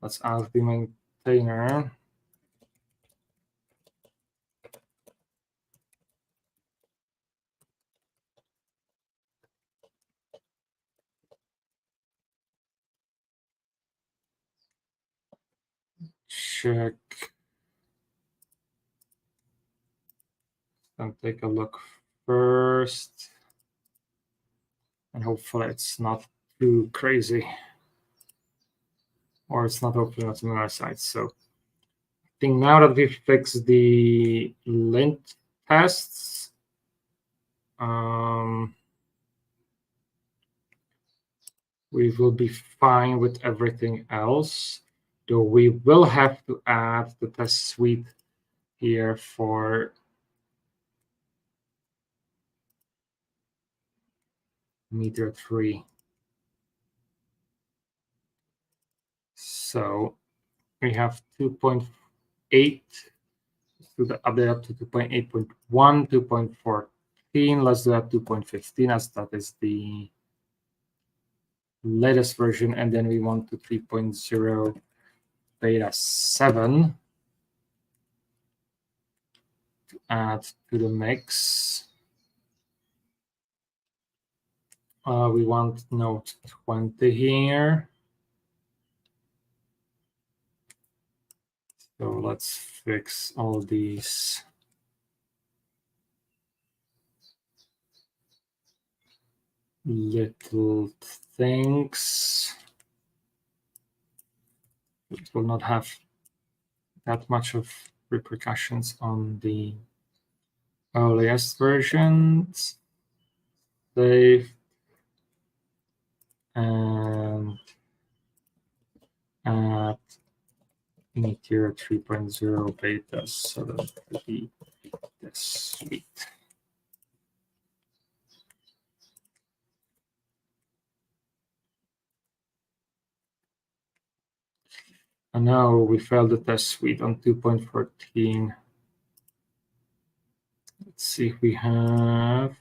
let's ask the maintainer. Check and take a look first. And hopefully it's not too crazy. Or it's not opening up some other sites. So I think now that we've fixed the lint tests, we will be fine with everything else, though we will have to add the test suite here for Meteor 3. So we have 2.8 to the update up to 2.8.1, 2.14. Let's do that 2.15 as that is the latest version. And then we want to 3.0 beta 7 to add to the mix. We want Node 20 here. So let's fix all these little things. It will not have that much of repercussions on the earliest versions. Save and add Meteor 3.0 beta 7 to be this suite. And now we failed the test suite on 2.14. Let's see if we have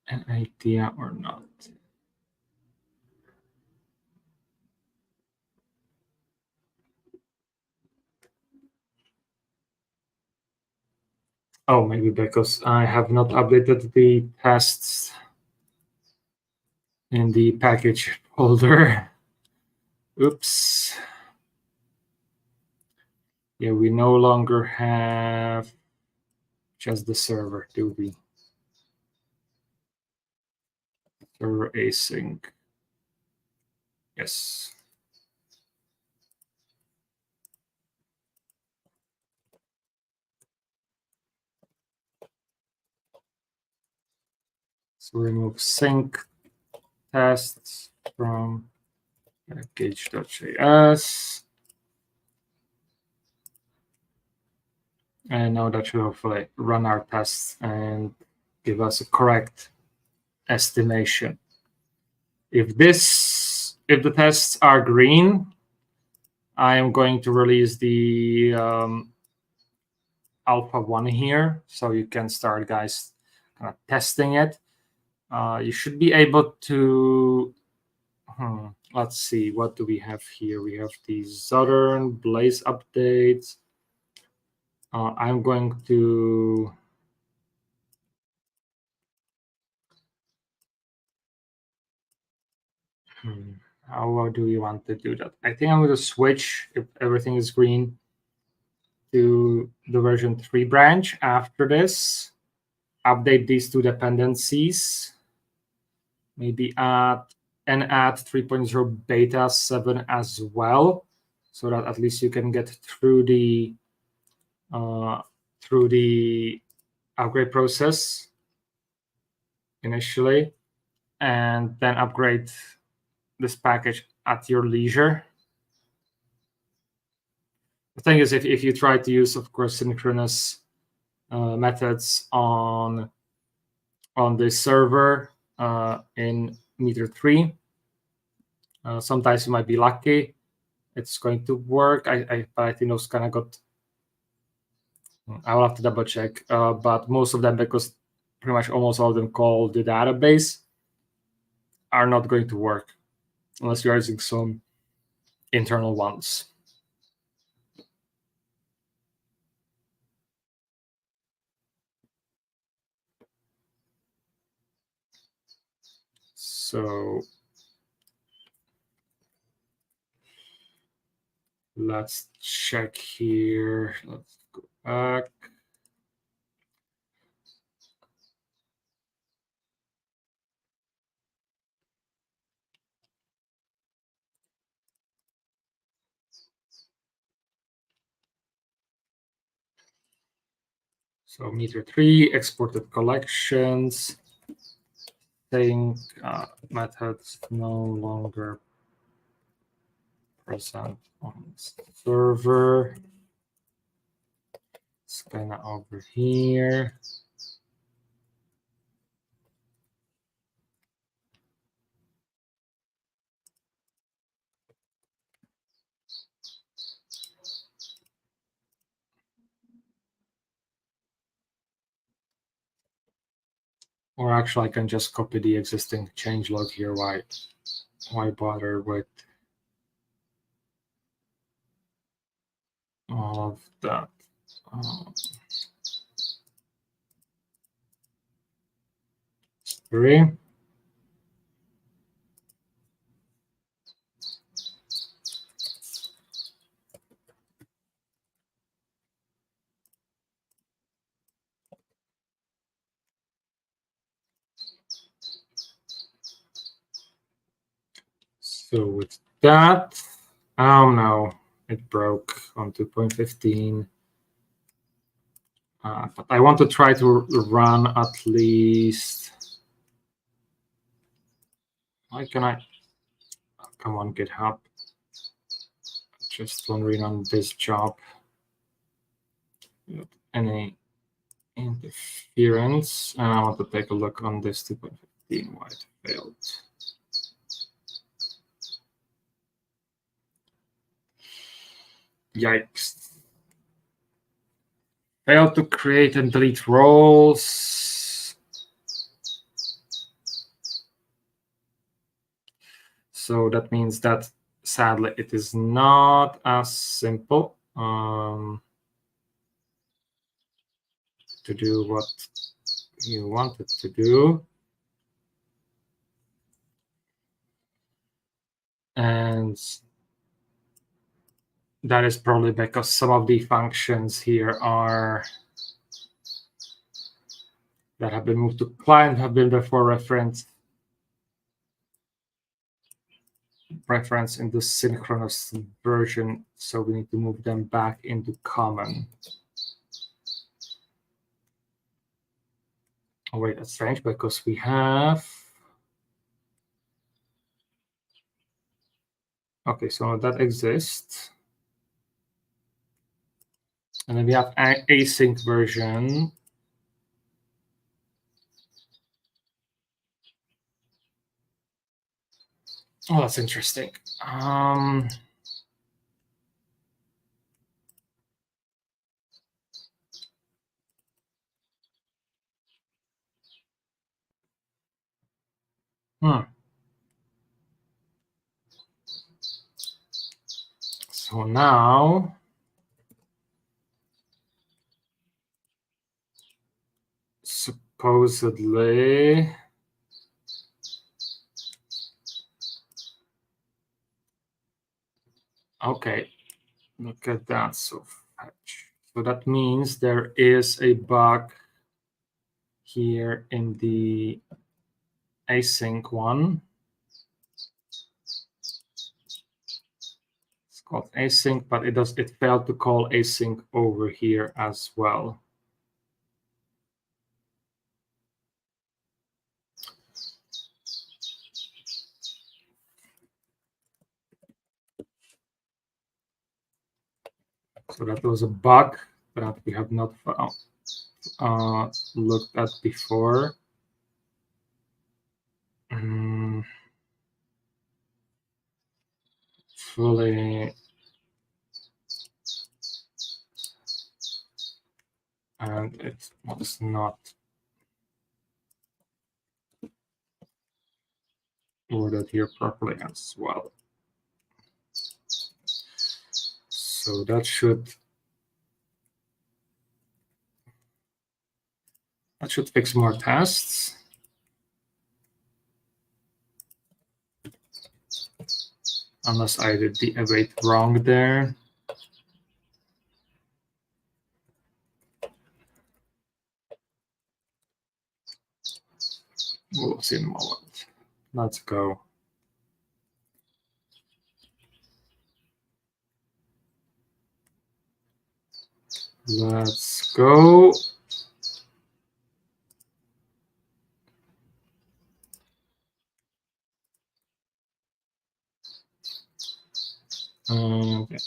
an idea or not. Oh, maybe because I have not updated the tests in the package folder. Oops. Yeah, we no longer have just the server, do we? Server async. Yes. So remove sync tests from package.js. And now that should hopefully run our tests and give us a correct estimation. If the tests are green, I am going to release the alpha 1 here, so you can start, guys, kind of testing it. You should be able to. Let's see, what do we have here? We have the Southern Blaze updates. I'm going to. How do we want to do that? I think I'm going to switch, if everything is green, to the version 3 branch after this. Update these two dependencies. Maybe add 3.0 beta 7 as well, so that at least you can get through the upgrade process initially, and then upgrade this package at your leisure. The thing is, if you try to use, of course, synchronous methods on the server in Meteor 3, sometimes you might be lucky it's going to work. But I think those kind of got. I will have to double check, but most of them, because pretty much almost all of them call the database, are not going to work unless you're using some internal ones. So let's check here. Let's go back. So Meteor 3 exported collections. Saying methods no longer present on server. It's kind of over here. Or actually, I can just copy the existing changelog here. Why bother with all of that? Three. So with that, oh no, it broke on 2.15. But I want to try to run at least. Why can I? Come on, GitHub. Just want to run this job. Without any interference. And I want to take a look on this 2.15. Why it failed. Yikes. Failed to create and delete roles. So that means that sadly it is not as simple to do what you wanted to do. And that is probably because some of the functions here are that have been moved to client have been before referenced in the synchronous version, so we need to move them back into common. Oh wait, that's strange because we have. Okay, so that exists. And then we have async version. Oh, that's interesting. So now supposedly okay, look at that. So that means there is a bug here in the async one. It's called async, but it failed to call async over here as well. So that was a bug that we have not looked at before. Fully. And it was not ordered here properly as well. So that should fix more tests. Unless I did the await wrong there. We'll see in a moment. Let's go. Let's go. Okay.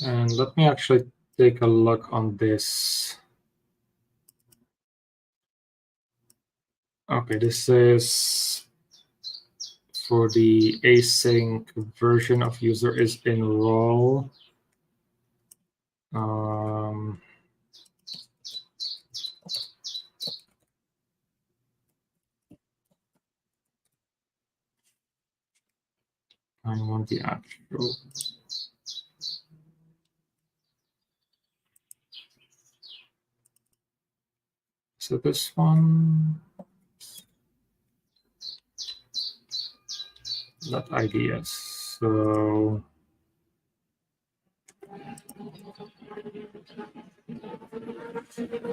And let me actually take a look on this. Okay, this is for the async version of user is in role. I want the actual. So this one, that idea. So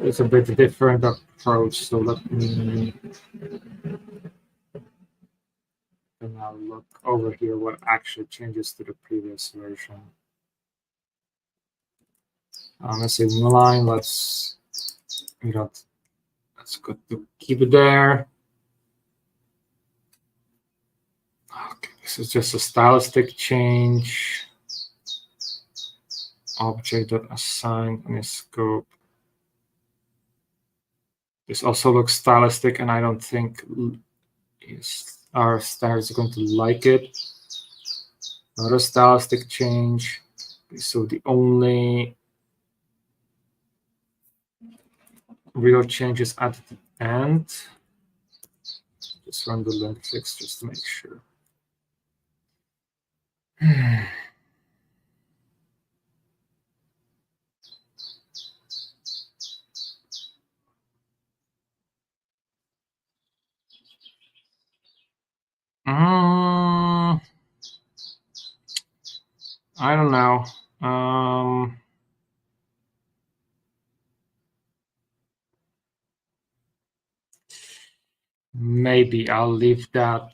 it's a bit different approach. So let me now look over here what actually changes to the previous version. Let's say line. Let's that's good to keep it there. Okay, this is just a stylistic change. Object that assigned on a scope. This also looks stylistic, and I don't think our star is going to like it. Another stylistic change. So the only real change is at the end. Just run the link fix just to make sure. I don't know. Maybe I'll leave that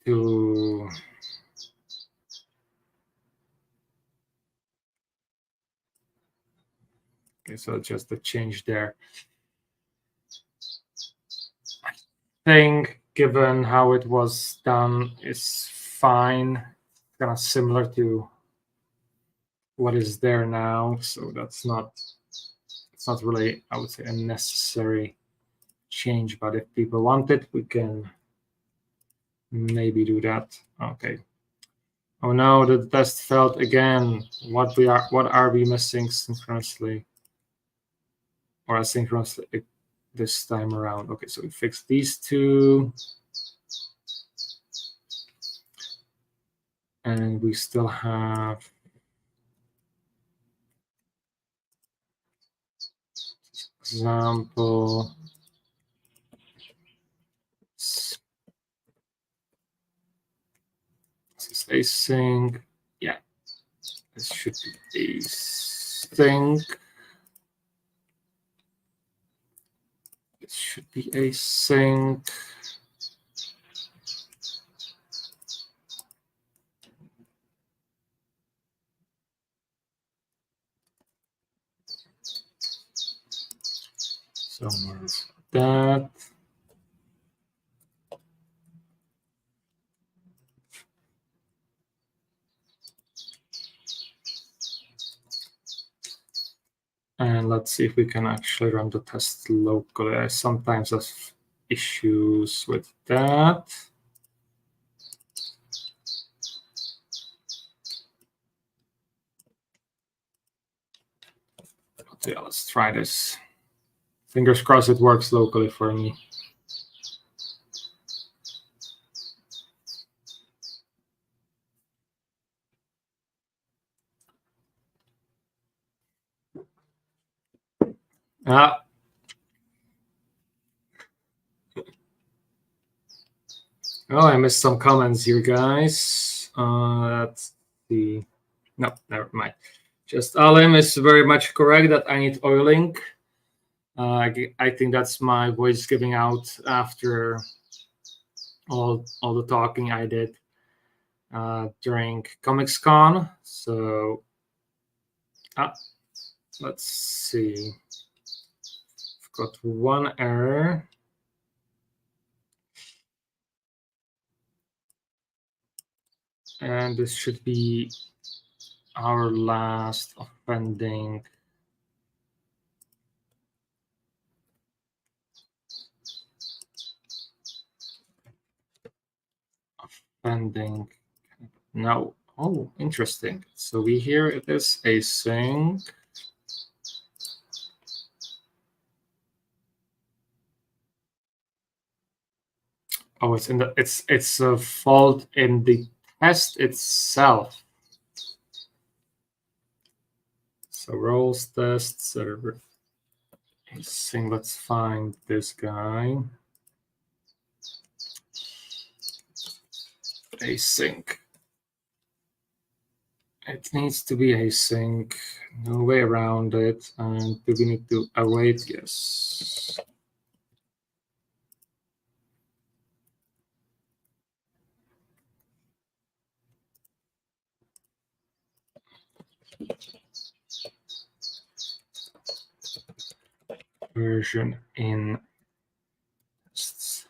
to. Okay, so just the change there. I think, given how it was done, is fine. Kind of similar to what is there now, so it's not really, I would say, a necessary change. But if people want it, we can maybe do that. Okay. Oh no, the test failed again. What are we missing synchronously or asynchronously this time around? Okay, so we fixed these two. And we still have example. This is async. Yeah, this should be async. It should be async. So more of that. And let's see if we can actually run the test locally. I sometimes have issues with that. But yeah, let's try this. Fingers crossed it works locally for me. Ah. Oh, I missed some comments here, guys. Let's see. No, never mind. Just Alim is very much correct that I need oiling. I think that's my voice giving out after all the talking I did during ComicsCon. So let's see. got one error. And this should be our last offending. No. Oh, interesting. So we hear it is async. Oh, it's a fault in the test itself. So roles test server async. Let's find this guy. Async. It needs to be async. No way around it. And do we need to await? Yes. Version in tests.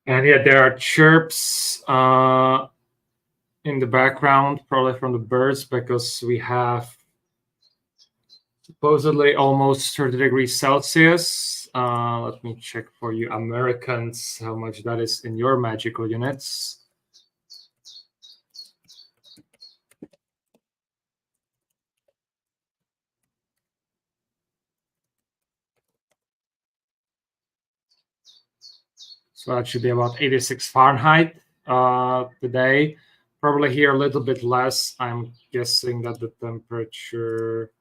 And yeah, there are chirps in the background, probably from the birds, because we have supposedly almost 30 degrees Celsius. Let me check for you Americans how much that is in your magical units. So that should be about 86 Fahrenheit today. Probably here a little bit less. I'm guessing that the temperature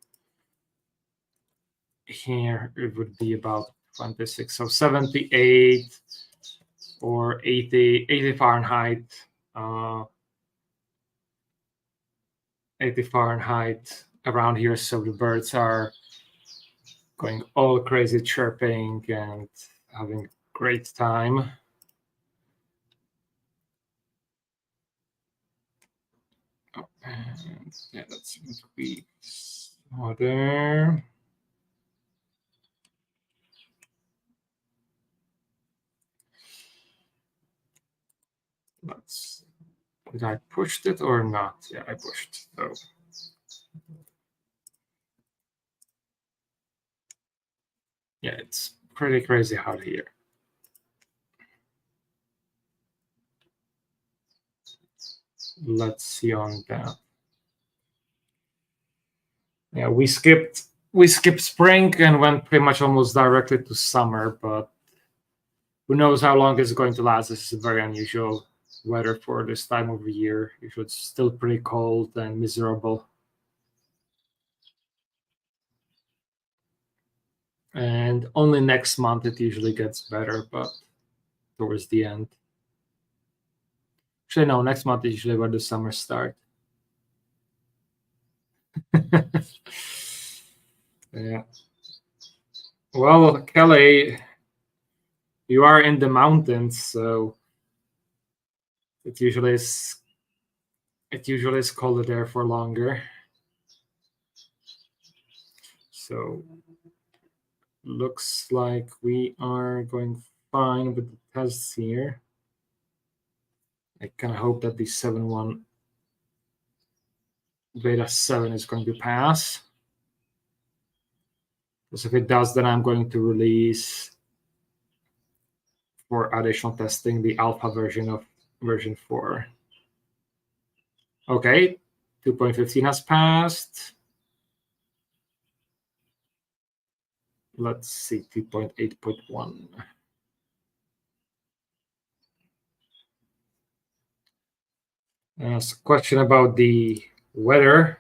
here, it would be about 26. So 78 or 80 Fahrenheit. 80 Fahrenheit around here. So the birds are going all crazy chirping and having a great time. Oh, and yeah, that's we saw there. Did I pushed it or not? Yeah, I pushed. So yeah, it's pretty crazy hot here. Let's see on that. Yeah, we skipped spring and went pretty much almost directly to summer, but who knows how long it's going to last. This is very unusual weather for this time of the year. Usually it's still pretty cold and miserable. And only next month it usually gets better, but towards the end. Actually, no, next month is usually when the summer starts. Yeah. Well, Kelly, you are in the mountains, so it usually is colder there for longer. So looks like we are going fine with the tests here. I kind of hope that the 7.1 beta 7 is going to pass. Because if it does, then I'm going to release for additional testing the alpha version of version 4. Okay, 2.15 has passed. Let's see, 2.8.1. There's a question about the weather.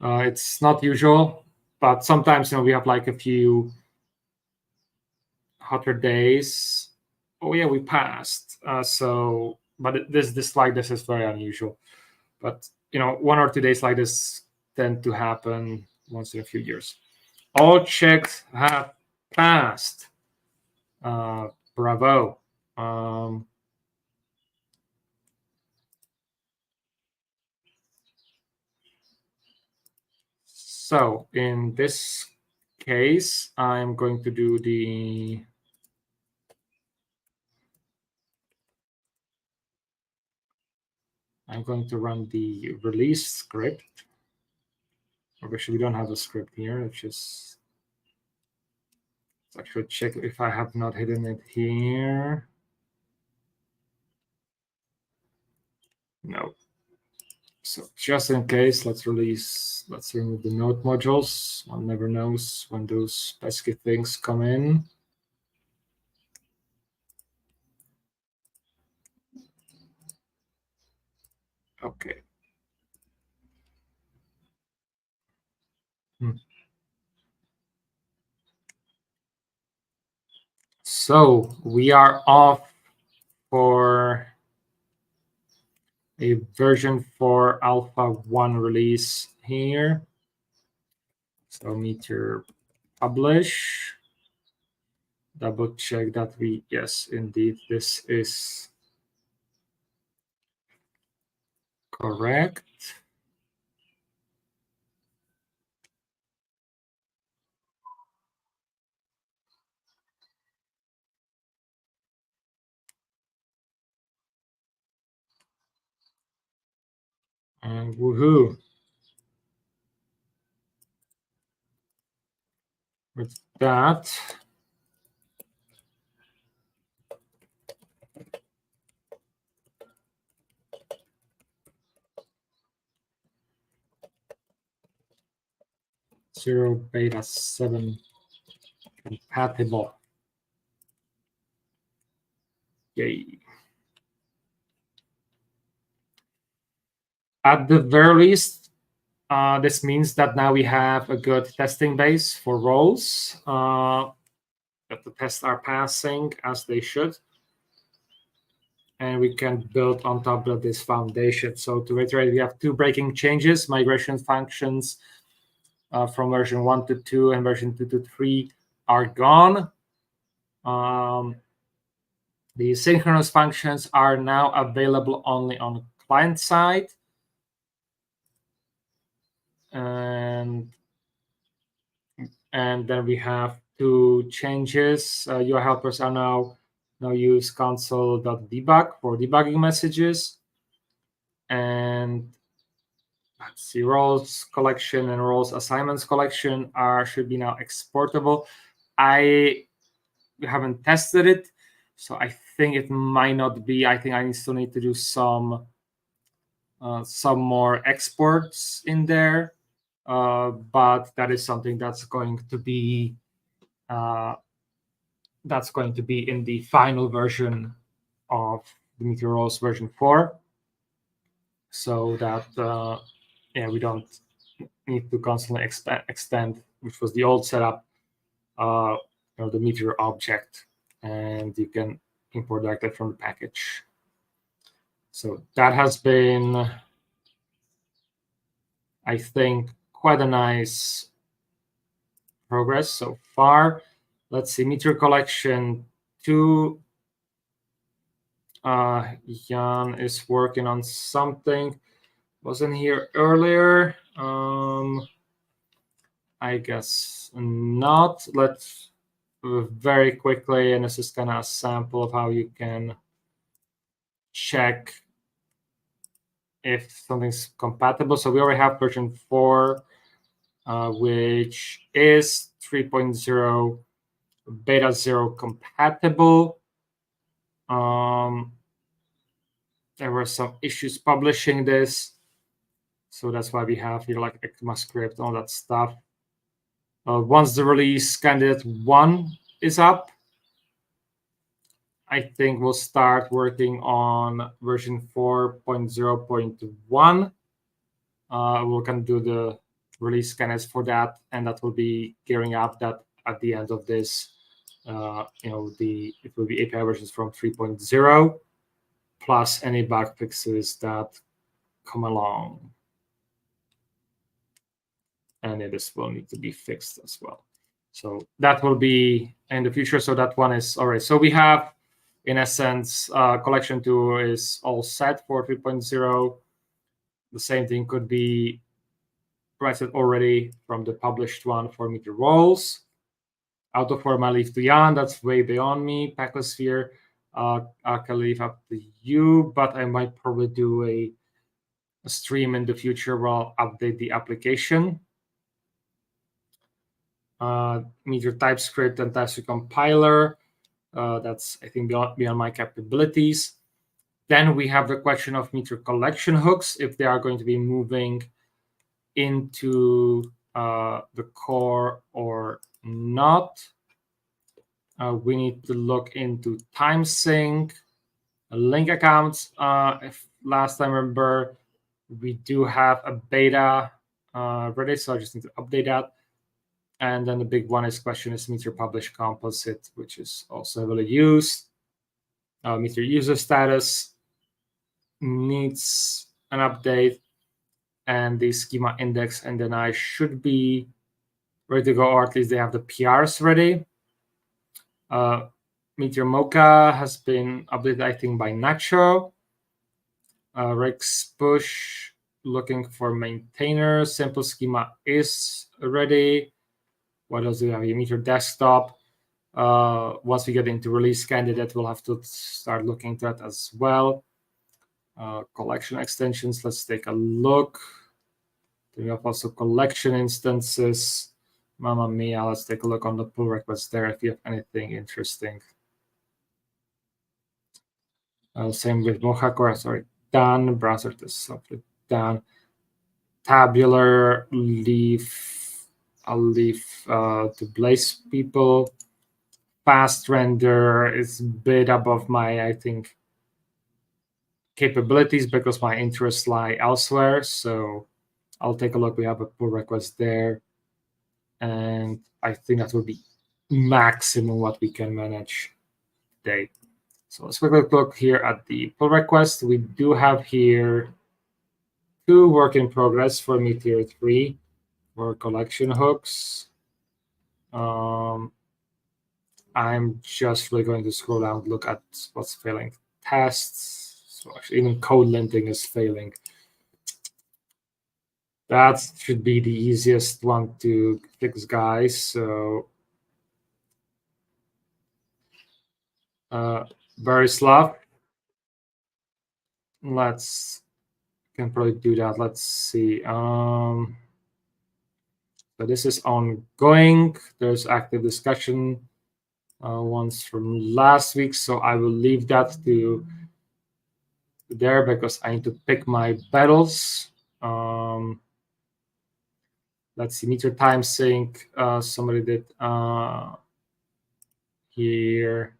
It's not usual, but sometimes we have like a few hotter days. Oh yeah, we passed. But this like this is very unusual. But 1 or 2 days like this tend to happen once in a few years. All checks have passed. Bravo. So in this case, I'm going to do I'm going to run the release script. Or actually, we don't have a script here. Let's actually check if I have not hidden it here. No. So just in case, let's remove the node modules. One never knows when those pesky things come in. Okay. So we are off for a version 4 alpha 1 release here. So Meteor publish. Double check that yes, indeed, this is correct. And woohoo. With that, zero beta 7 compatible. Yay. At the very least, this means that now we have a good testing base for roles that the tests are passing as they should. And we can build on top of this foundation. So to reiterate, we have two breaking changes: migration functions from version 1 to 2 and version 2 to 3 are gone. The synchronous functions are now available only on client side. And then we have two changes. Your helpers are now use console.debug for debugging messages. And let's see, roles collection and roles assignments collection should be now exportable. I haven't tested it, so I think it might not be. I think I still need to do some more exports in there, but that is something that's going to be in the final version of the Meteor roles version 4, so that we don't need to constantly extend, which was the old setup, the Meteor object, and you can import directly from the package. So that has been, I think, quite a nice progress so far. Let's see, Meteor collection 2. Jan is working on something. Wasn't here earlier. I guess not. Let's very quickly, and this is kind of a sample of how you can check if something's compatible. So we already have version 4, which is 3.0 beta 0 compatible. There were some issues publishing this, so that's why we have here like ECMAScript, all that stuff. Once the release candidate 1 is up, I think we'll start working on version 4.0.1. We'll kind of do the release candidates for that, and that will be gearing up that at the end of this, it will be API versions from 3.0 plus any bug fixes that come along. and this will need to be fixed as well. So that will be in the future. So that one is all right. So we have, in essence, collection 2 is all set for 3.0. The same thing could be preset already from the published one for Meteor roles. Autoform I leave to Jan, that's way beyond me. Pacosphere, I can leave up to you, but I might probably do a stream in the future where I'll update the application. Meteor TypeScript and TypeScript compiler, that's, I think, beyond my capabilities. Then we have the question of Meteor collection hooks, if they are going to be moving into the core or not. We need to look into time sync, link accounts. If last time, remember, we do have a beta ready, so I just need to update that. And then the big one is Meteor publish composite, which is also heavily used. Meteor user status needs an update, and the schema index and then I should be ready to go, or at least they have the PRs ready. Meteor Mocha has been updated, I think, by Nacho. Rex push looking for maintainer. Simple schema is ready. What else do we have here? Meteor desktop. Once we get into release candidate, we'll have to start looking at that as well. Collection extensions, let's take a look. We have also collection instances. Mamma mia, let's take a look on the pull requests there if you have anything interesting. Same with Mohacore, sorry, done. Browser test software done. Tabular, I'll leave to Blaze people. Fast render is a bit above my, I think, capabilities because my interests lie elsewhere. So I'll take a look. We have a pull request there. And I think that will be maximum what we can manage today. So let's quickly look here at the pull request. We do have here 2 work in progress for Meteor 3 for collection hooks. I'm just really going to scroll down and look at what's failing. Tests. So actually, even code linting is failing. That should be the easiest one to fix, guys. So Borislav, can probably do that. Let's see. So this is ongoing. There's active discussion ones from last week, so I will leave that to there because I need to pick my battles. Let's see, Meteor time sync. Somebody did here.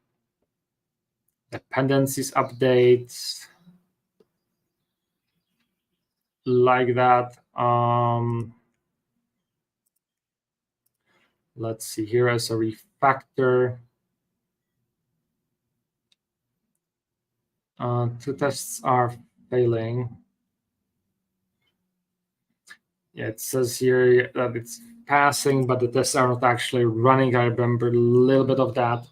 Dependencies updates. Like that. Let's see here as a refactor. 2 tests are failing. Yeah, it says here that it's passing, but the tests are not actually running. I remember a little bit of that.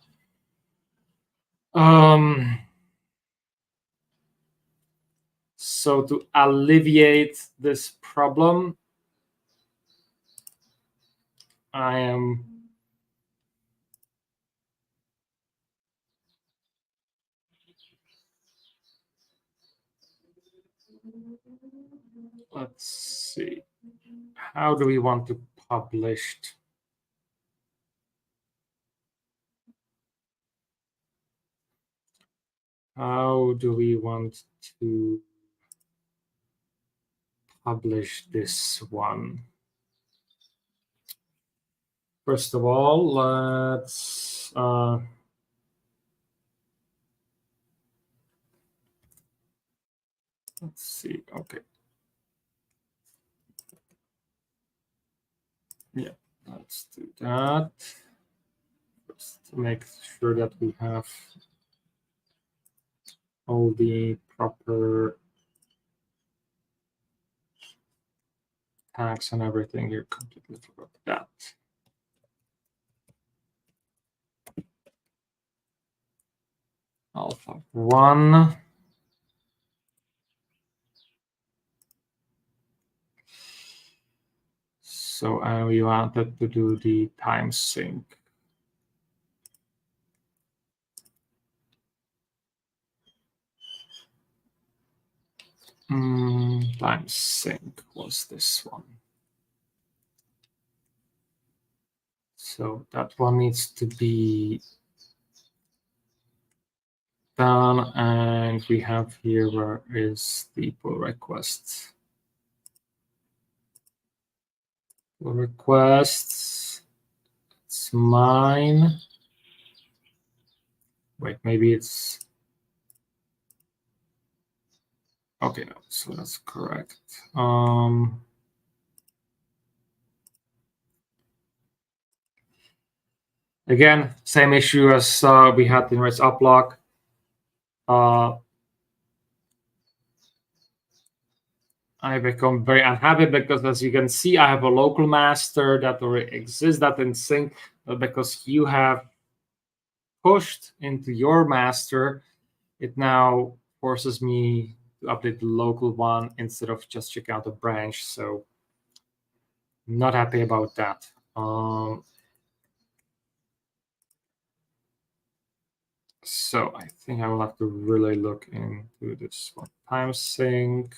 So to alleviate this problem, I am let's see. How do we want to publish? How do we want to publish this one? First of all, let's see. Okay. Yeah, let's do that. Just to make sure that we have all the proper tags and everything here. Completely forgot that. Alpha 1. So we wanted to do the time sync. Time sync was this one. So that one needs to be done, and we have here where is the pull request. Pull requests. It's mine. Wait, maybe it's okay. No, so that's correct. Again, same issue as we had in Race Uplock. I become very unhappy because, as you can see, I have a local master that already exists that in sync, but because you have pushed into your master, it now forces me to update the local one instead of just check out a branch. So not happy about that. So I think I will have to really look into this one. Time sync,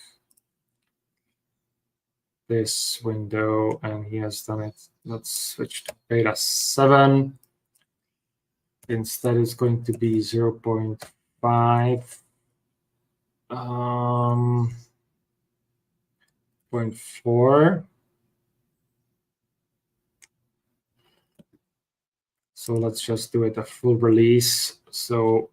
this window, and he has done it. Let's switch to beta 7. Instead, it's going to be 0.5. 0.4. So let's just do it a full release. So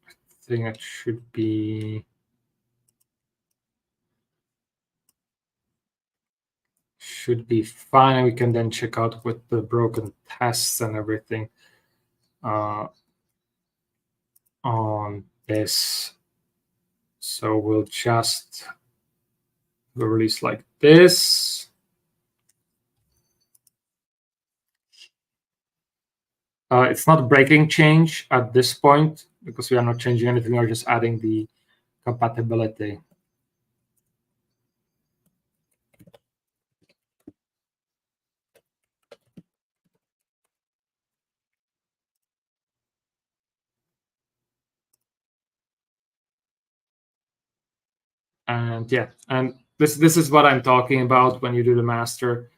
I think it should be fine. We can then check out with the broken tests and everything on this. So we'll just release like this. It's not breaking change at this point because we are not changing anything. We are just adding the compatibility. And yeah, and this is what I'm talking about when you do the master.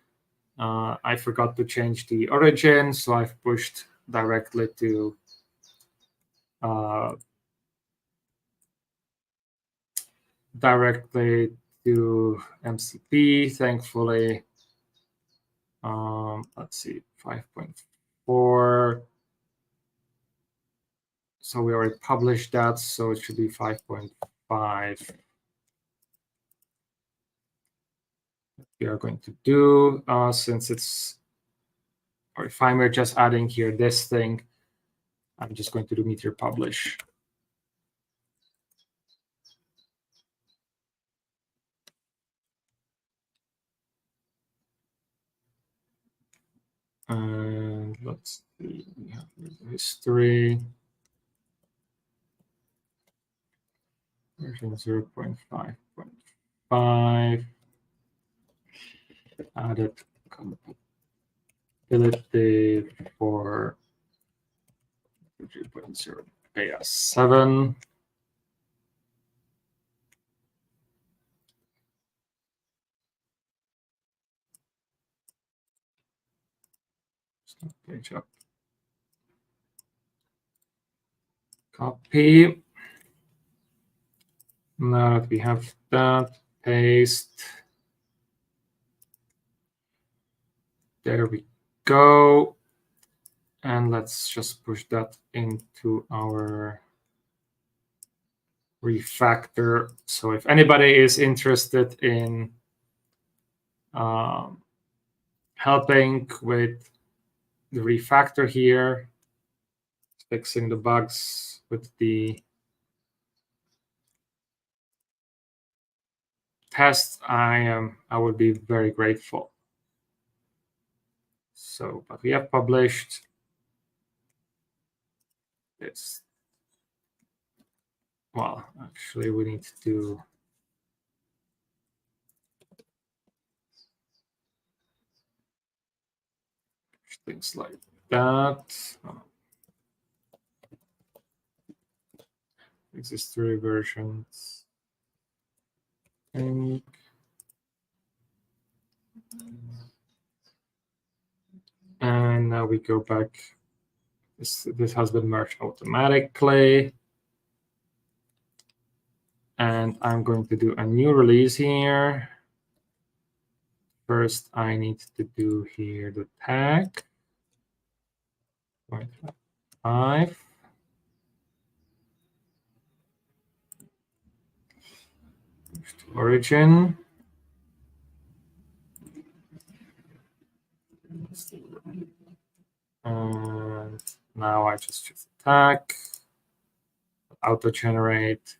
I forgot to change the origin, so I've pushed directly to MCP. Thankfully, let's see, 5.4. So we already published that, so it should be 5.5. We are going to do since it's, or if I'm just adding here this thing, I'm just going to do Meteor publish. And let's see, we have history. Version 0.5.5. Added compatibility for 3.0 beta 7. Page up. Copy. Now that we have that, paste. There we go. And let's just push that into our refactor. So if anybody is interested in helping with the refactor here, fixing the bugs with the test, I would be very grateful. So, but we have published this. Well, actually, we need to do things like that. Existing versions. And now we go back. This has been merged automatically. And I'm going to do a new release here. First, I need to do here the tag. 0.5. Origin. And now I just choose the tag. Auto generate.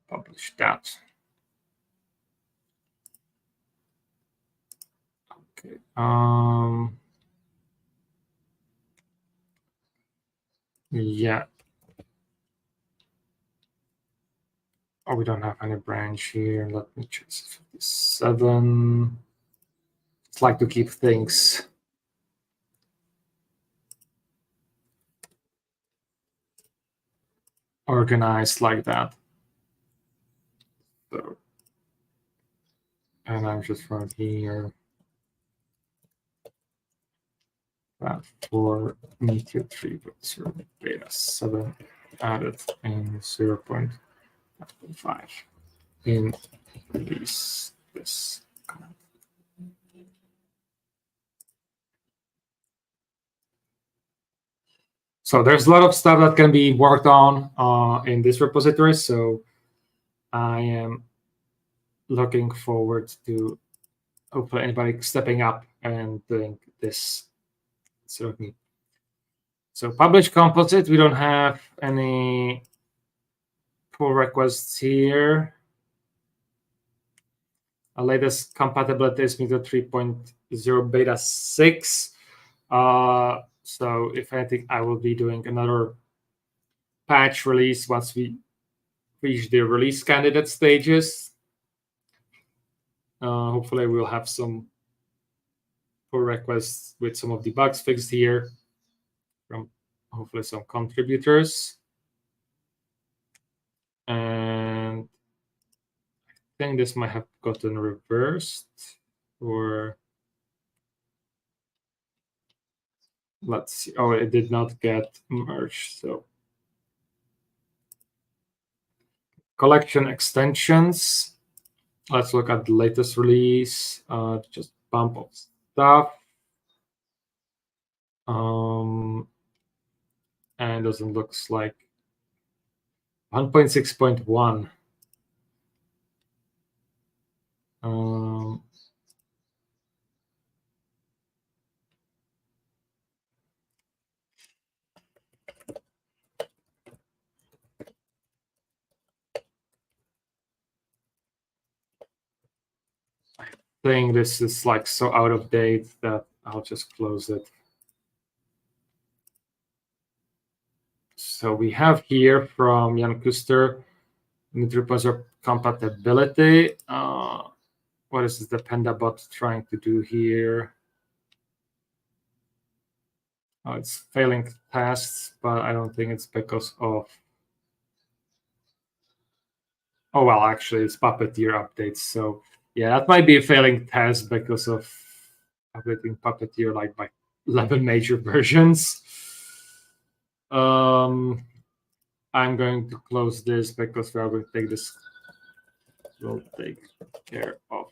Publish that. Okay. Yeah. Oh, we don't have any branch here. Let me choose 57. It's like to keep things organized like that. So, and I'm just from here. That for Meteor 3.0 beta 7 added in 0.5 in release this. So there's a lot of stuff that can be worked on in this repository. So I am looking forward to hopefully anybody stepping up and doing this. Certainly. So publish composite, we don't have any pull requests here. Our latest compatibility is Meteor 3.0 beta 6. So if anything, I will be doing another patch release once we reach the release candidate stages. Hopefully we'll have some pull requests with some of the bugs fixed here from hopefully some contributors. And I think this might have gotten reversed, or let's see. Oh, it did not get merged. So collection extensions. Let's look at the latest release. Just bump of stuff. And doesn't looks like 1.6.1. I think this is like so out of date that I'll just close it. So we have here from Jan Kuster, repository compatibility. What is the PandaBot trying to do here? Oh, it's failing tests, but I don't think it's because of. Oh, well, actually, it's Puppeteer updates. So, yeah, that might be a failing test because of updating Puppeteer like by 11 major versions. I'm going to close this because we are going to take this. We'll take care of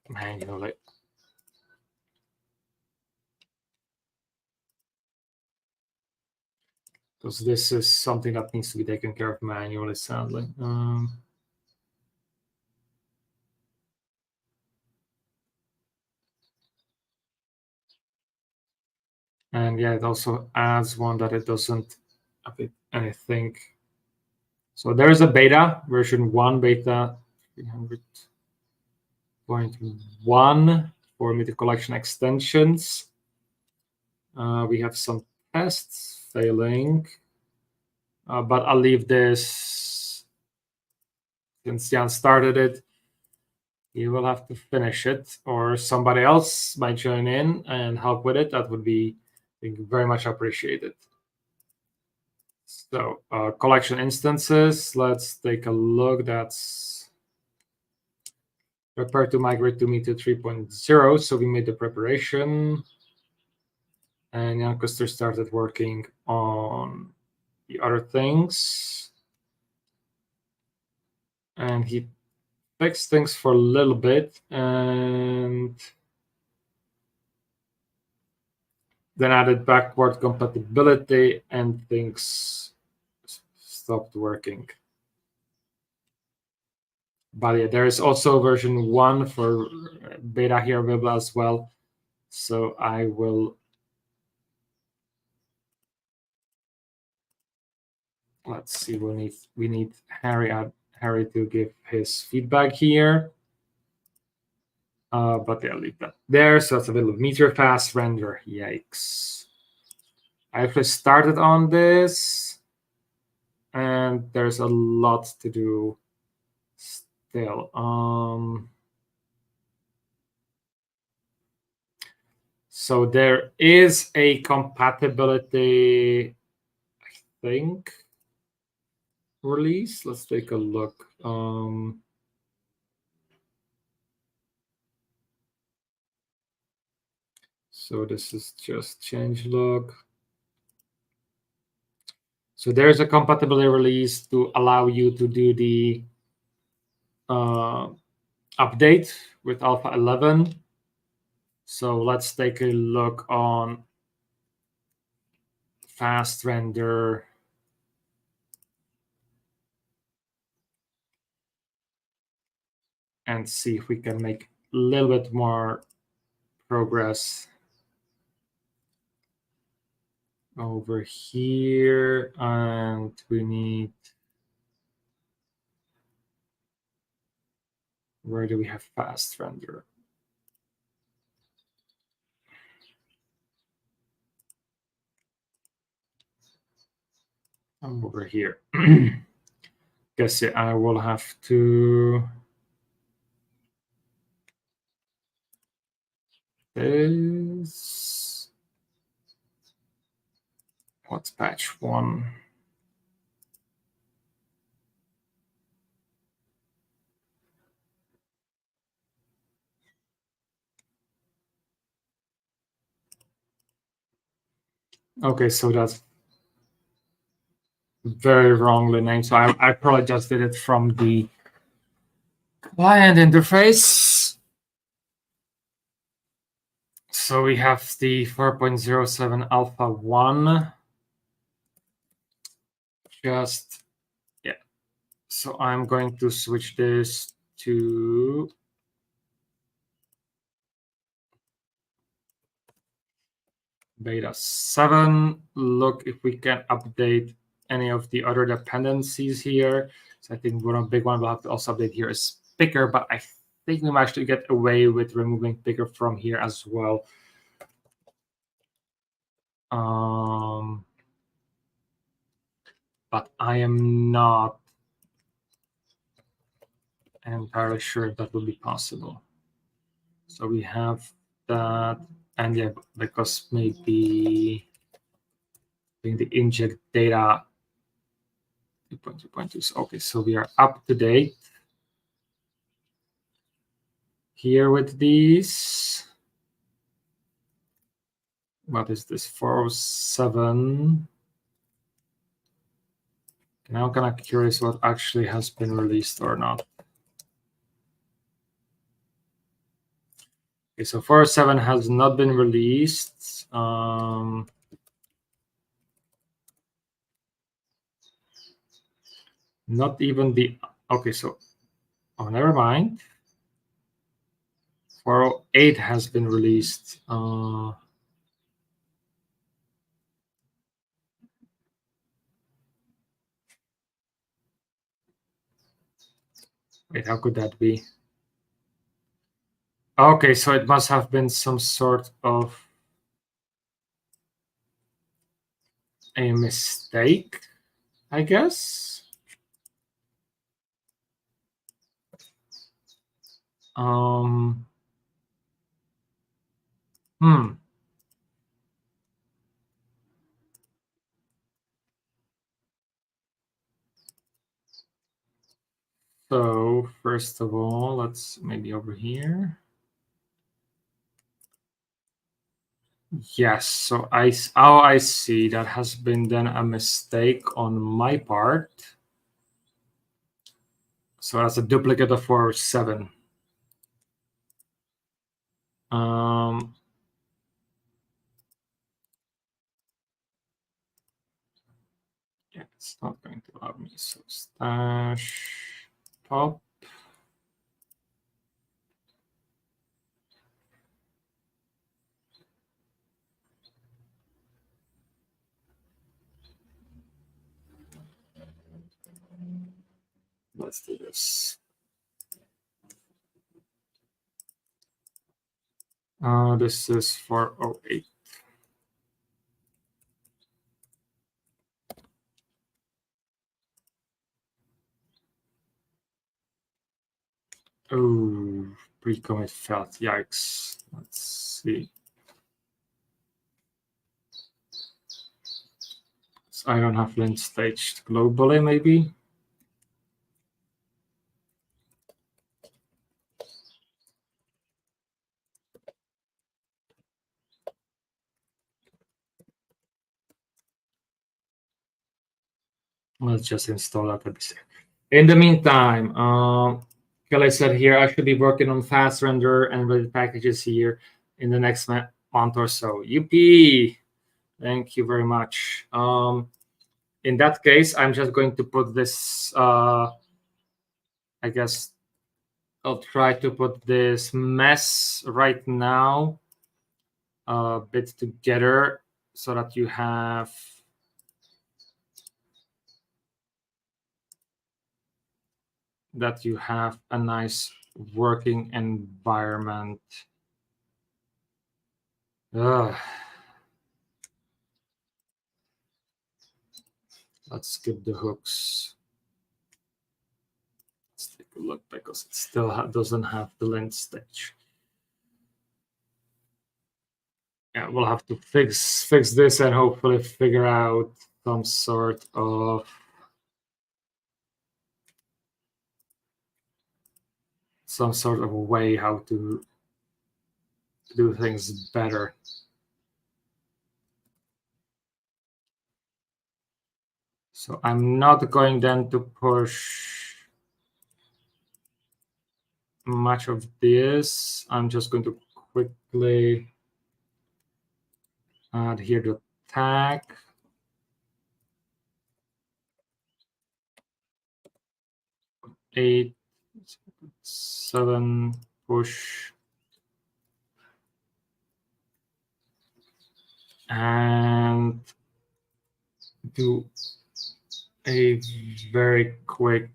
manually. Because this is something that needs to be taken care of manually, sadly. And yeah, it also adds one that it doesn't update anything. So there's a beta, version 1 beta 300.1 for Meteor collection extensions. We have some tests failing, but I'll leave this since Jan started it. You will have to finish it, or somebody else might join in and help with it. That would be, I think, very much appreciated. So collection instances, let's take a look. That's prepare to migrate to Meteor 3.0. So we made the preparation, and Jan Kuster started working on the other things. And he fixed things for a little bit, and then added backward compatibility, and things stopped working. But yeah, there is also version 1 for beta here available as well. So I will, let's see, we need Harry to give his feedback here. But yeah, I'll leave that there. So it's a little Meteor fast render. Yikes. I actually started on this, and there's a lot to do still. So there is a compatibility, I think, release. Let's take a look. So this is just changelog. So there's a compatibility release to allow you to do the update with Alpha 11. So let's take a look on fast render. And see if we can make a little bit more progress over here. And we need, where do we have fast render? Over here. Guess yeah, I will have to this. What's patch 1? Okay, so that's very wrongly named. So I probably just did it from the client interface. So we have the 4.07 alpha 1. Just, yeah. So I'm going to switch this to beta 7. Look if we can update any of the other dependencies here. So I think one of the big one we'll have to also update here is picker, but I think we managed to get away with removing picker from here as well. But I am not entirely sure if that will be possible. So we have that, and yeah, because maybe the inject data 2.2.2. So, okay, so we are up to date here with these. What is this? 407. Now I'm kind of curious what actually has been released or not. Okay, so 407 has not been released. Not even the, okay, so, oh, never mind. 408 has been released. Wait, how could that be? Okay, so it must have been some sort of a mistake, I guess. Um, hmm. So first of all, let's maybe over here. Yes, so I see that has been then a mistake on my part. So that's a duplicate of 407. Um, yeah, it's not going to allow me. So stash pop. Let's do this. This is 408. Oh, pre-commit failed. Yikes. Let's see. So I don't have lint staged globally, maybe. Let's just install that at this. In the meantime, Kelly said here, I should be working on fast render and ready packages here in the next month or so. UP, thank you very much. In that case, I'm just going to put this, I guess I'll try to put this mess right now bit together so that you have a nice working environment. Ugh. Let's skip the hooks. Let's take a look because it still doesn't have the lint stage. Yeah, we'll have to fix this and hopefully figure out some sort of a way how to do things better. So I'm not going then to push much of this. I'm just going to quickly add here the tag. 8, 7, push. And do a very quick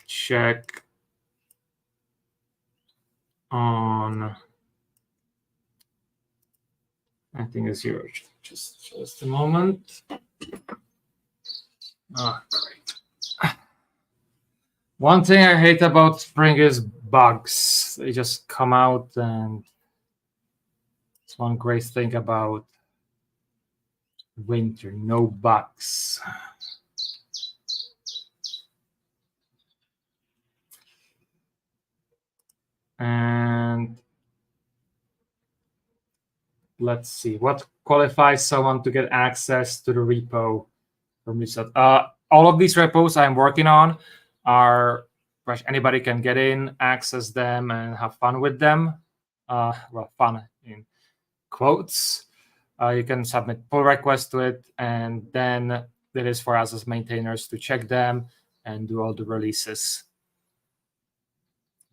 check on, I think it's 0. Just a moment. Oh, great. One thing I hate about spring is bugs. They just come out, and it's one great thing about winter, no bugs. And let's see, what qualifies someone to get access to the repo from reset? All of these repos I'm working on are anybody can get in, access them, and have fun with them. Well, fun in quotes. You can submit pull requests to it, and then it is for us as maintainers to check them and do all the releases.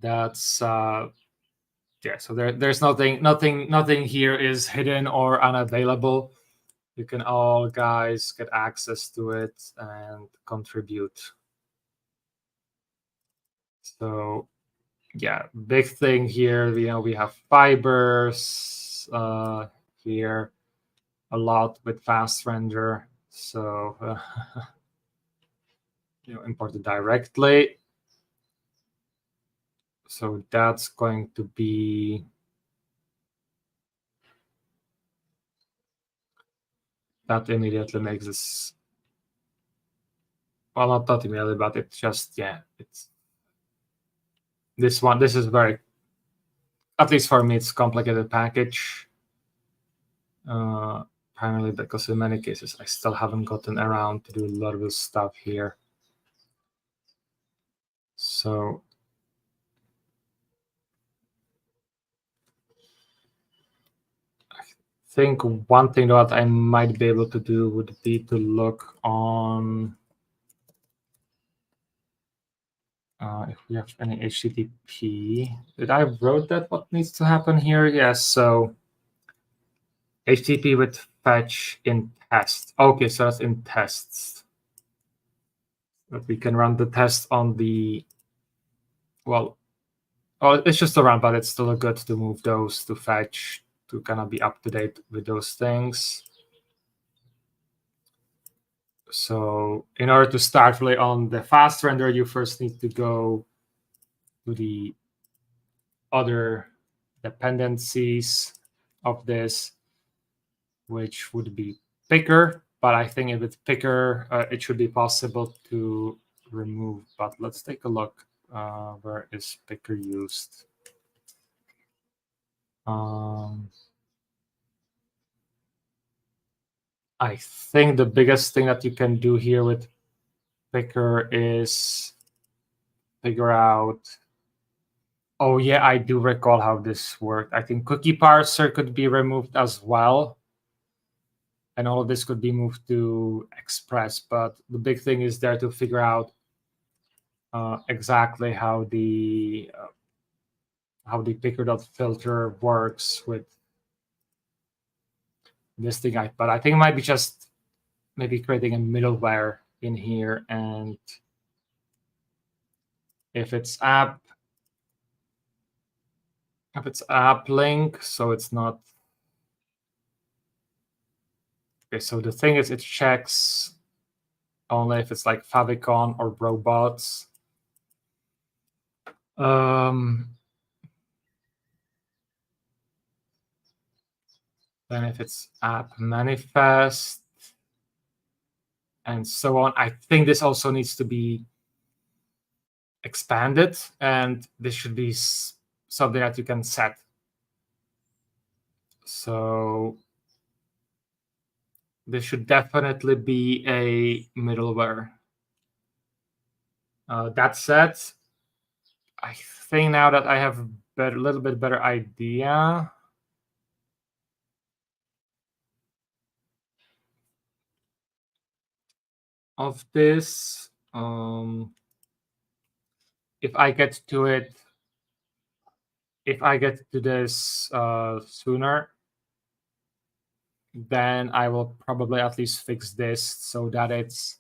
That's yeah. So there's nothing here is hidden or unavailable. you can all guys get access to it and contribute. So yeah, big thing here, we have fibers here, a lot with fast render. So imported directly. So that's going to be, that immediately makes this, well, not immediately, but it's just, yeah, it's this is very, at least for me, it's complicated package. Primarily because in many cases I still haven't gotten around to do a lot of this stuff here. So I think one thing that I might be able to do would be to look on if we have any HTTP. Did I wrote that what needs to happen here? Yes, so HTTP with fetch in test. Okay, so that's in tests. But we can run the test on the, well, it's just a run, but it's still good to move those to fetch to kind of be up to date with those things. So in order to start really on the fast render, you first need to go to the other dependencies of this, which would be picker. But I think if it's picker, it should be possible to remove. But let's take a look. Where is picker used? I think the biggest thing that you can do here with picker is figure out. Oh yeah, I do recall how this worked. I think cookie parser could be removed as well. And all of this could be moved to Express. But the big thing is there to figure out exactly how the picker.filter works with this thing. But I think it might be just maybe creating a middleware in here, and if it's app link, so it's not. Okay, so the thing is, it checks only if it's like favicon or robots. Then if it's app manifest and so on, I think this also needs to be expanded, and this should be something that you can set. So this should definitely be a middleware. That said, I think now that I have a little bit better idea of this, if I get to this sooner, then I will probably at least fix this so that it's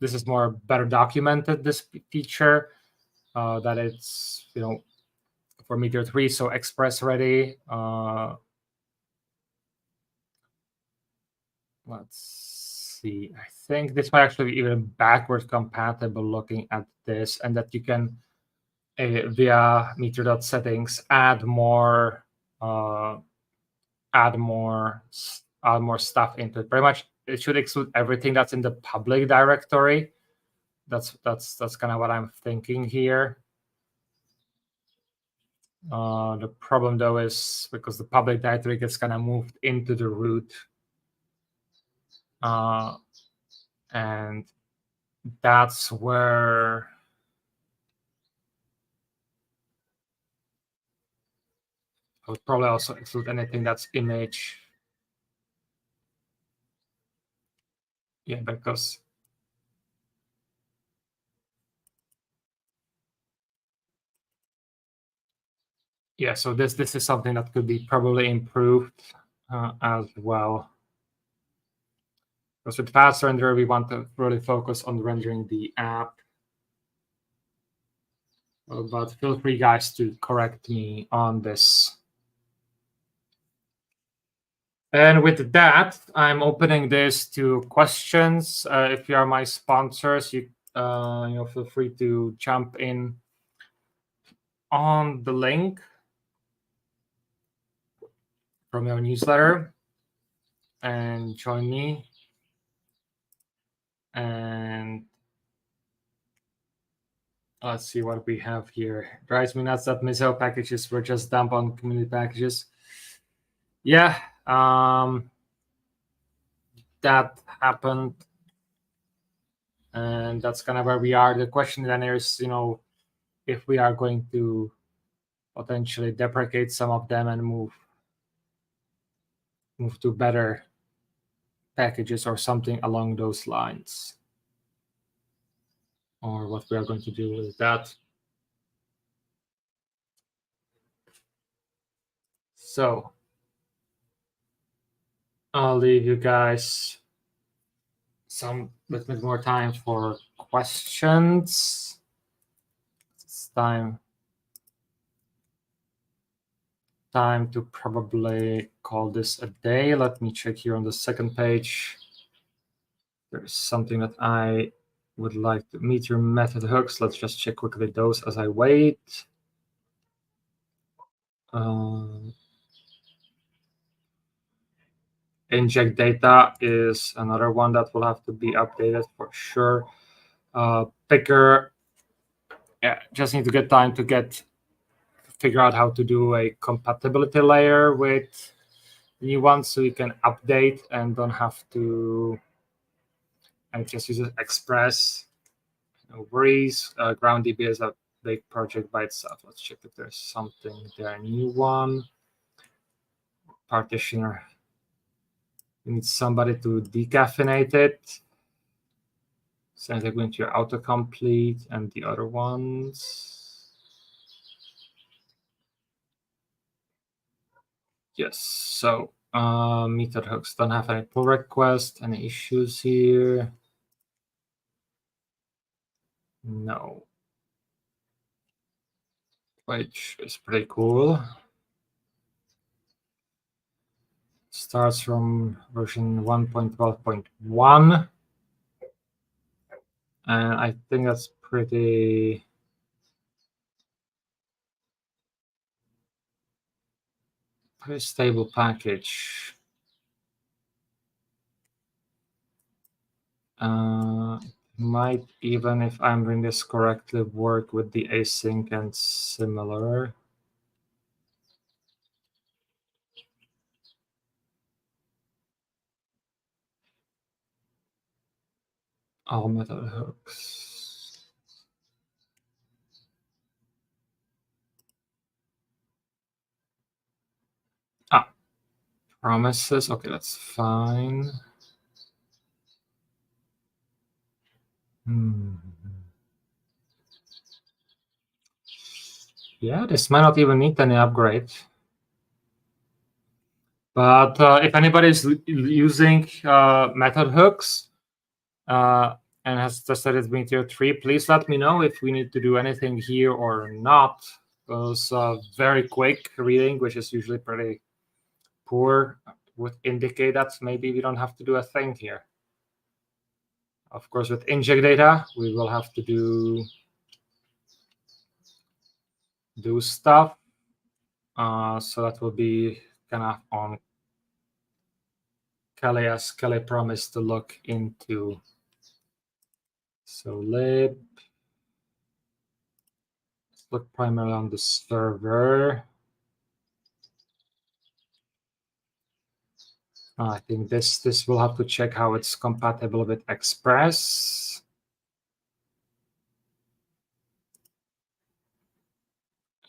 this is more better documented, this feature, that it's for Meteor 3, so Express ready. Let's see. I think this might actually be even backwards compatible looking at this, and that you can via Meteor.settings add more stuff into it. Pretty much it should exclude everything that's in the public directory. That's kind of what I'm thinking here. The problem though is because the public directory gets kind of moved into the root, and that's where I would probably also exclude anything that's image. Yeah, because yeah, so this is something that could be probably improved. as well. Because with fast render, we want to really focus on rendering the app. But feel free, guys, to correct me on this. And with that, I'm opening this to questions. If you are my sponsors, you feel free to jump in on the link from your newsletter and join me. And let's see what we have here. Drives me nuts that Missile packages were just dumped on community packages. Yeah, that happened. And that's kind of where we are. The question then is, if we are going to potentially deprecate some of them and move to better packages or something along those lines, or what we are going to do with that. So I'll leave you guys some little bit more time for questions. It's time to probably call this a day. Let me check here on the second page. There's something that I would like to Meteor method hooks. Let's just check quickly those as I wait. Inject data is another one that will have to be updated for sure. Picker, yeah, just need to get time to figure out how to do a compatibility layer with new ones so you can update and don't have to and just use Express. No worries. GroundDB is a big project by itself. Let's check if there's something there. New one. Partitioner. You need somebody to decaffeinate it. Send it into your autocomplete and the other ones. Yes. So method hooks don't have any pull request. Any issues here? No. Which is pretty cool. Starts from version 1.12.1. And I think that's pretty stable package. Might even, if I'm doing this correctly, work with the async and similar. All method hooks. Promises. Okay, that's fine. Yeah, this might not even need any upgrade. But if anybody's using method hooks and has tested it with Meteor 3, please let me know if we need to do anything here or not. Because very quick reading, which is usually pretty poor, would indicate that maybe we don't have to do a thing here. Of course, with inject data, we will have to do stuff. So that will be kind of on Kelly, as Kelly promised to look into. So lib, let's look primarily on the server. I think this will have to check how it's compatible with Express.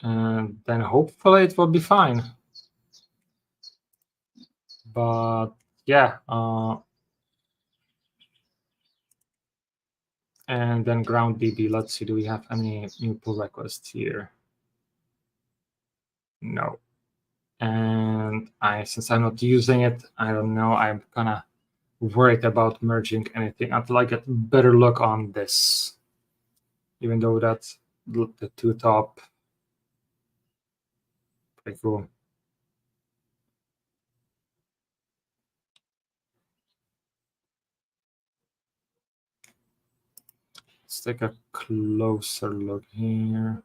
And then hopefully it will be fine. But yeah, and then GroundDB. Let's see, do we have any new pull requests here? No. And since I'm not using it, I don't know. I'm kind of worried about merging anything until I get better look on this. Even though that's the two top. Pretty cool. Let's take a closer look here.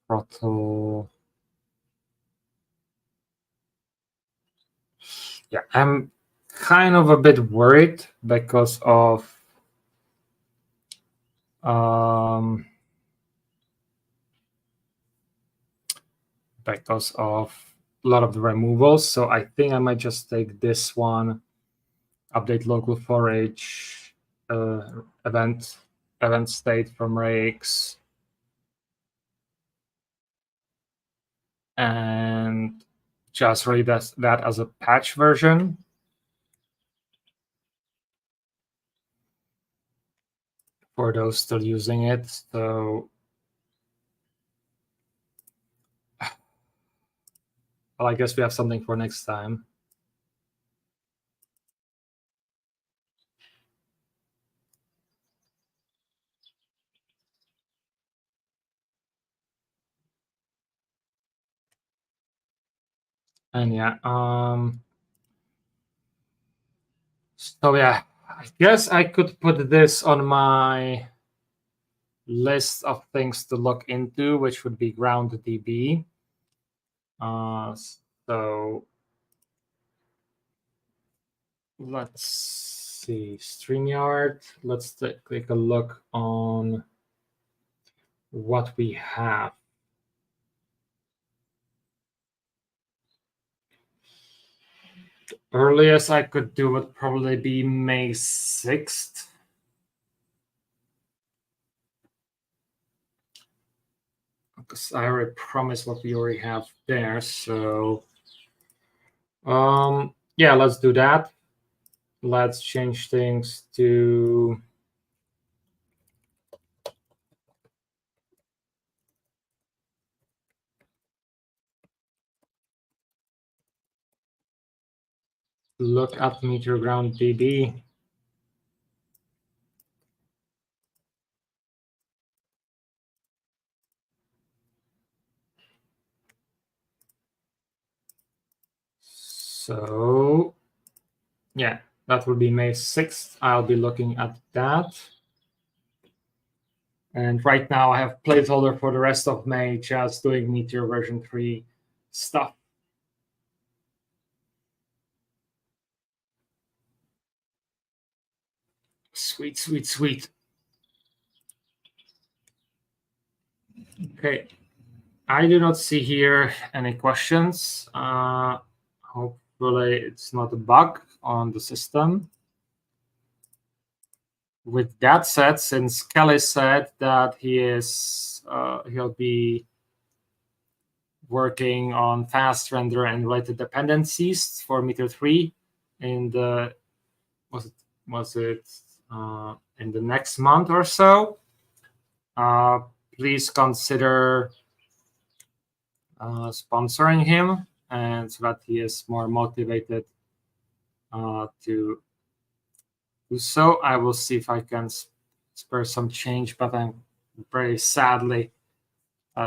Throttle. Yeah, I'm kind of a bit worried because of a lot of the removals. So I think I might just take this one, update local forage, event state from rakes, and just read that as a patch version. For those still using it. So, well, I guess we have something for next time. And yeah, so yeah, I guess I could put this on my list of things to look into, which would be GroundDB. So let's see, StreamYard. Let's take a look on what we have. The earliest I could do would probably be May 6th. Because I already promised what we already have there. So yeah, let's do that. Let's change things to look at Meteor GroundDB. So yeah, that will be May 6th. I'll be looking at that. And right now I have placeholder for the rest of May, just doing Meteor version 3 stuff. Sweet, sweet, sweet. Okay. I do not see here any questions. Hopefully it's not a bug on the system. With that said, since Kelly said that he'll be working on fast render and related dependencies for Meteor 3 in the was it in the next month or so, please consider sponsoring him, and so that he is more motivated to do so. I will see if I can spur some change, but I'm very sadly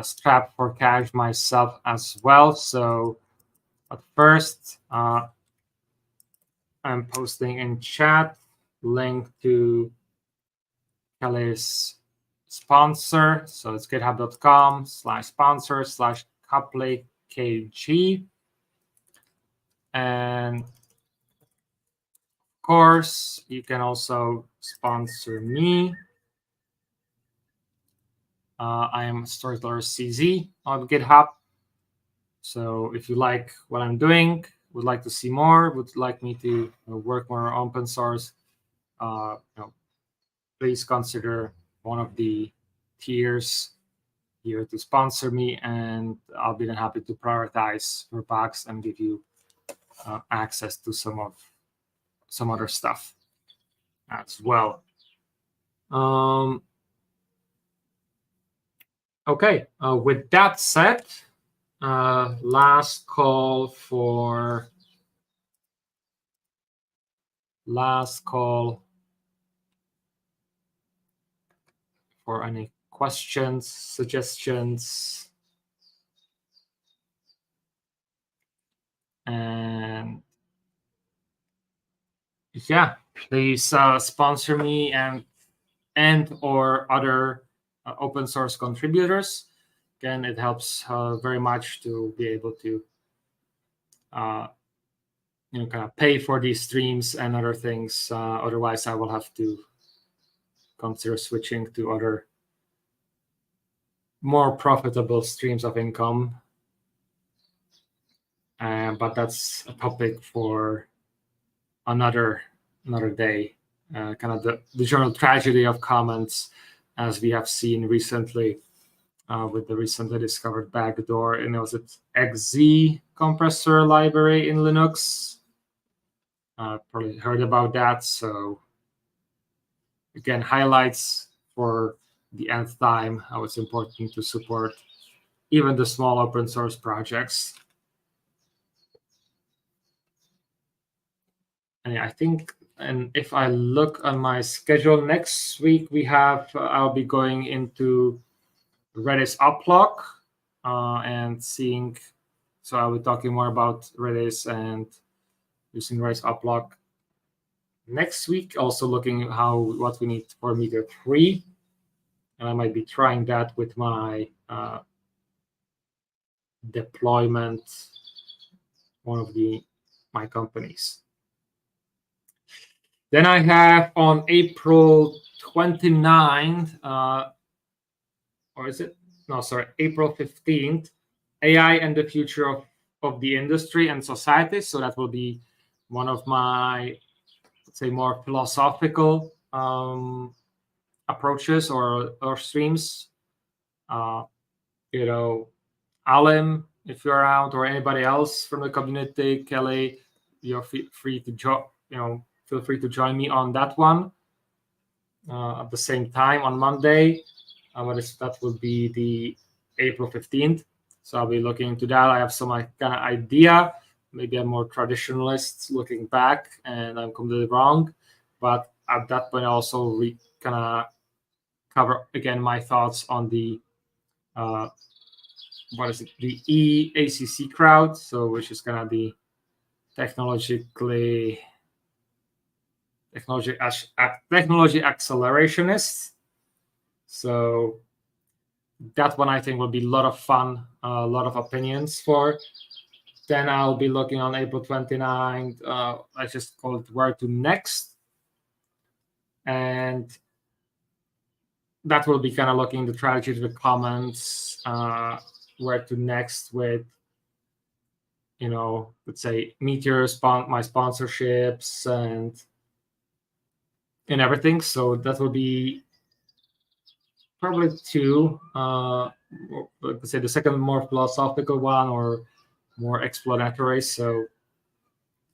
strapped for cash myself as well. So, but first, I'm posting in chat link to Kelly's sponsor. So it's github.com/sponsor/CopleyKG. And of course, you can also sponsor me. I am Storyteller CZ on GitHub. So if you like what I'm doing, would like to see more, would like me to work more on open source, please consider one of the tiers here to sponsor me, and I'll be then happy to prioritize your bugs and give you access to some other stuff as well. Okay, with that said, last call for any questions, suggestions, and yeah, please sponsor me and or other open source contributors. Again, it helps very much to be able to uh, kind of pay for these streams and other things. Otherwise, I will have to consider switching to other more profitable streams of income. But that's a topic for another day. Kind of the general tragedy of comments, as we have seen recently with the recently discovered backdoor, and it was an XZ compressor library in Linux. Probably heard about that. So again, highlights for the nth time how it's important to support even the small open source projects. And I think, and if I look on my schedule next week, I'll be going into Redis uplog and seeing. So I'll be talking more about Redis and using Redis uplog next week. Also looking what we need for Meteor 3, and I might be trying that with my deployment, one of my companies. Then I have on April 29th, or is it? No, sorry, April 15th, AI and the future of the industry and society. So that will be one of my, let's say, more philosophical approaches or streams. Alim, if you're around, or anybody else from the community, Kelly, you're free to feel free to join me on that one at the same time on Monday. That will be the April 15th. So I'll be looking into that. I have some kind of idea. Maybe I'm more traditionalist looking back, and I'm completely wrong. But at that point, I also kind of cover again my thoughts on the the EACC crowd. So which is kind of the technology accelerationists. So that one I think will be a lot of fun, a lot of opinions for. Then I'll be looking on April 29th. I just call it Where to Next. And that will be kind of looking the strategy to the comments, Where to Next with, let's say Meteor, my sponsorships and everything. So that will be probably two. Let's say the second more philosophical one or more explanatory. So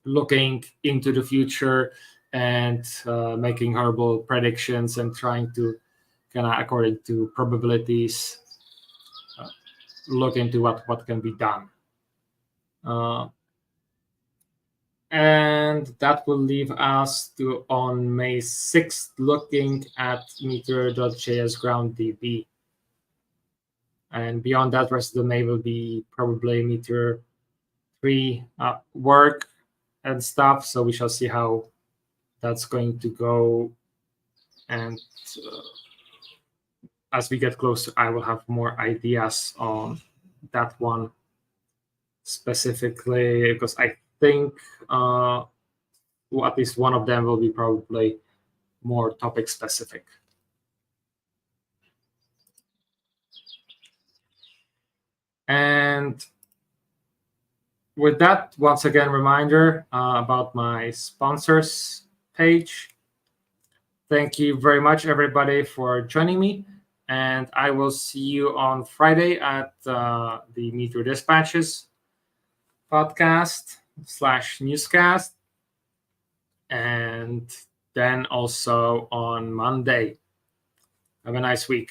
looking into the future and making horrible predictions and trying to kind of according to probabilities look into what can be done. And that will leave us to on May 6th looking at Meteor.js GroundDB. And beyond that, rest of the May will be probably Meteor 3 work and stuff. So we shall see how that's going to go. And as we get closer, I will have more ideas on that one specifically, because I think at least one of them will be probably more topic specific. And with that, once again, reminder about my sponsors page. Thank you very much, everybody, for joining me. And I will see you on Friday at the Meteor Dispatches podcast/newscast. And then also on Monday. Have a nice week.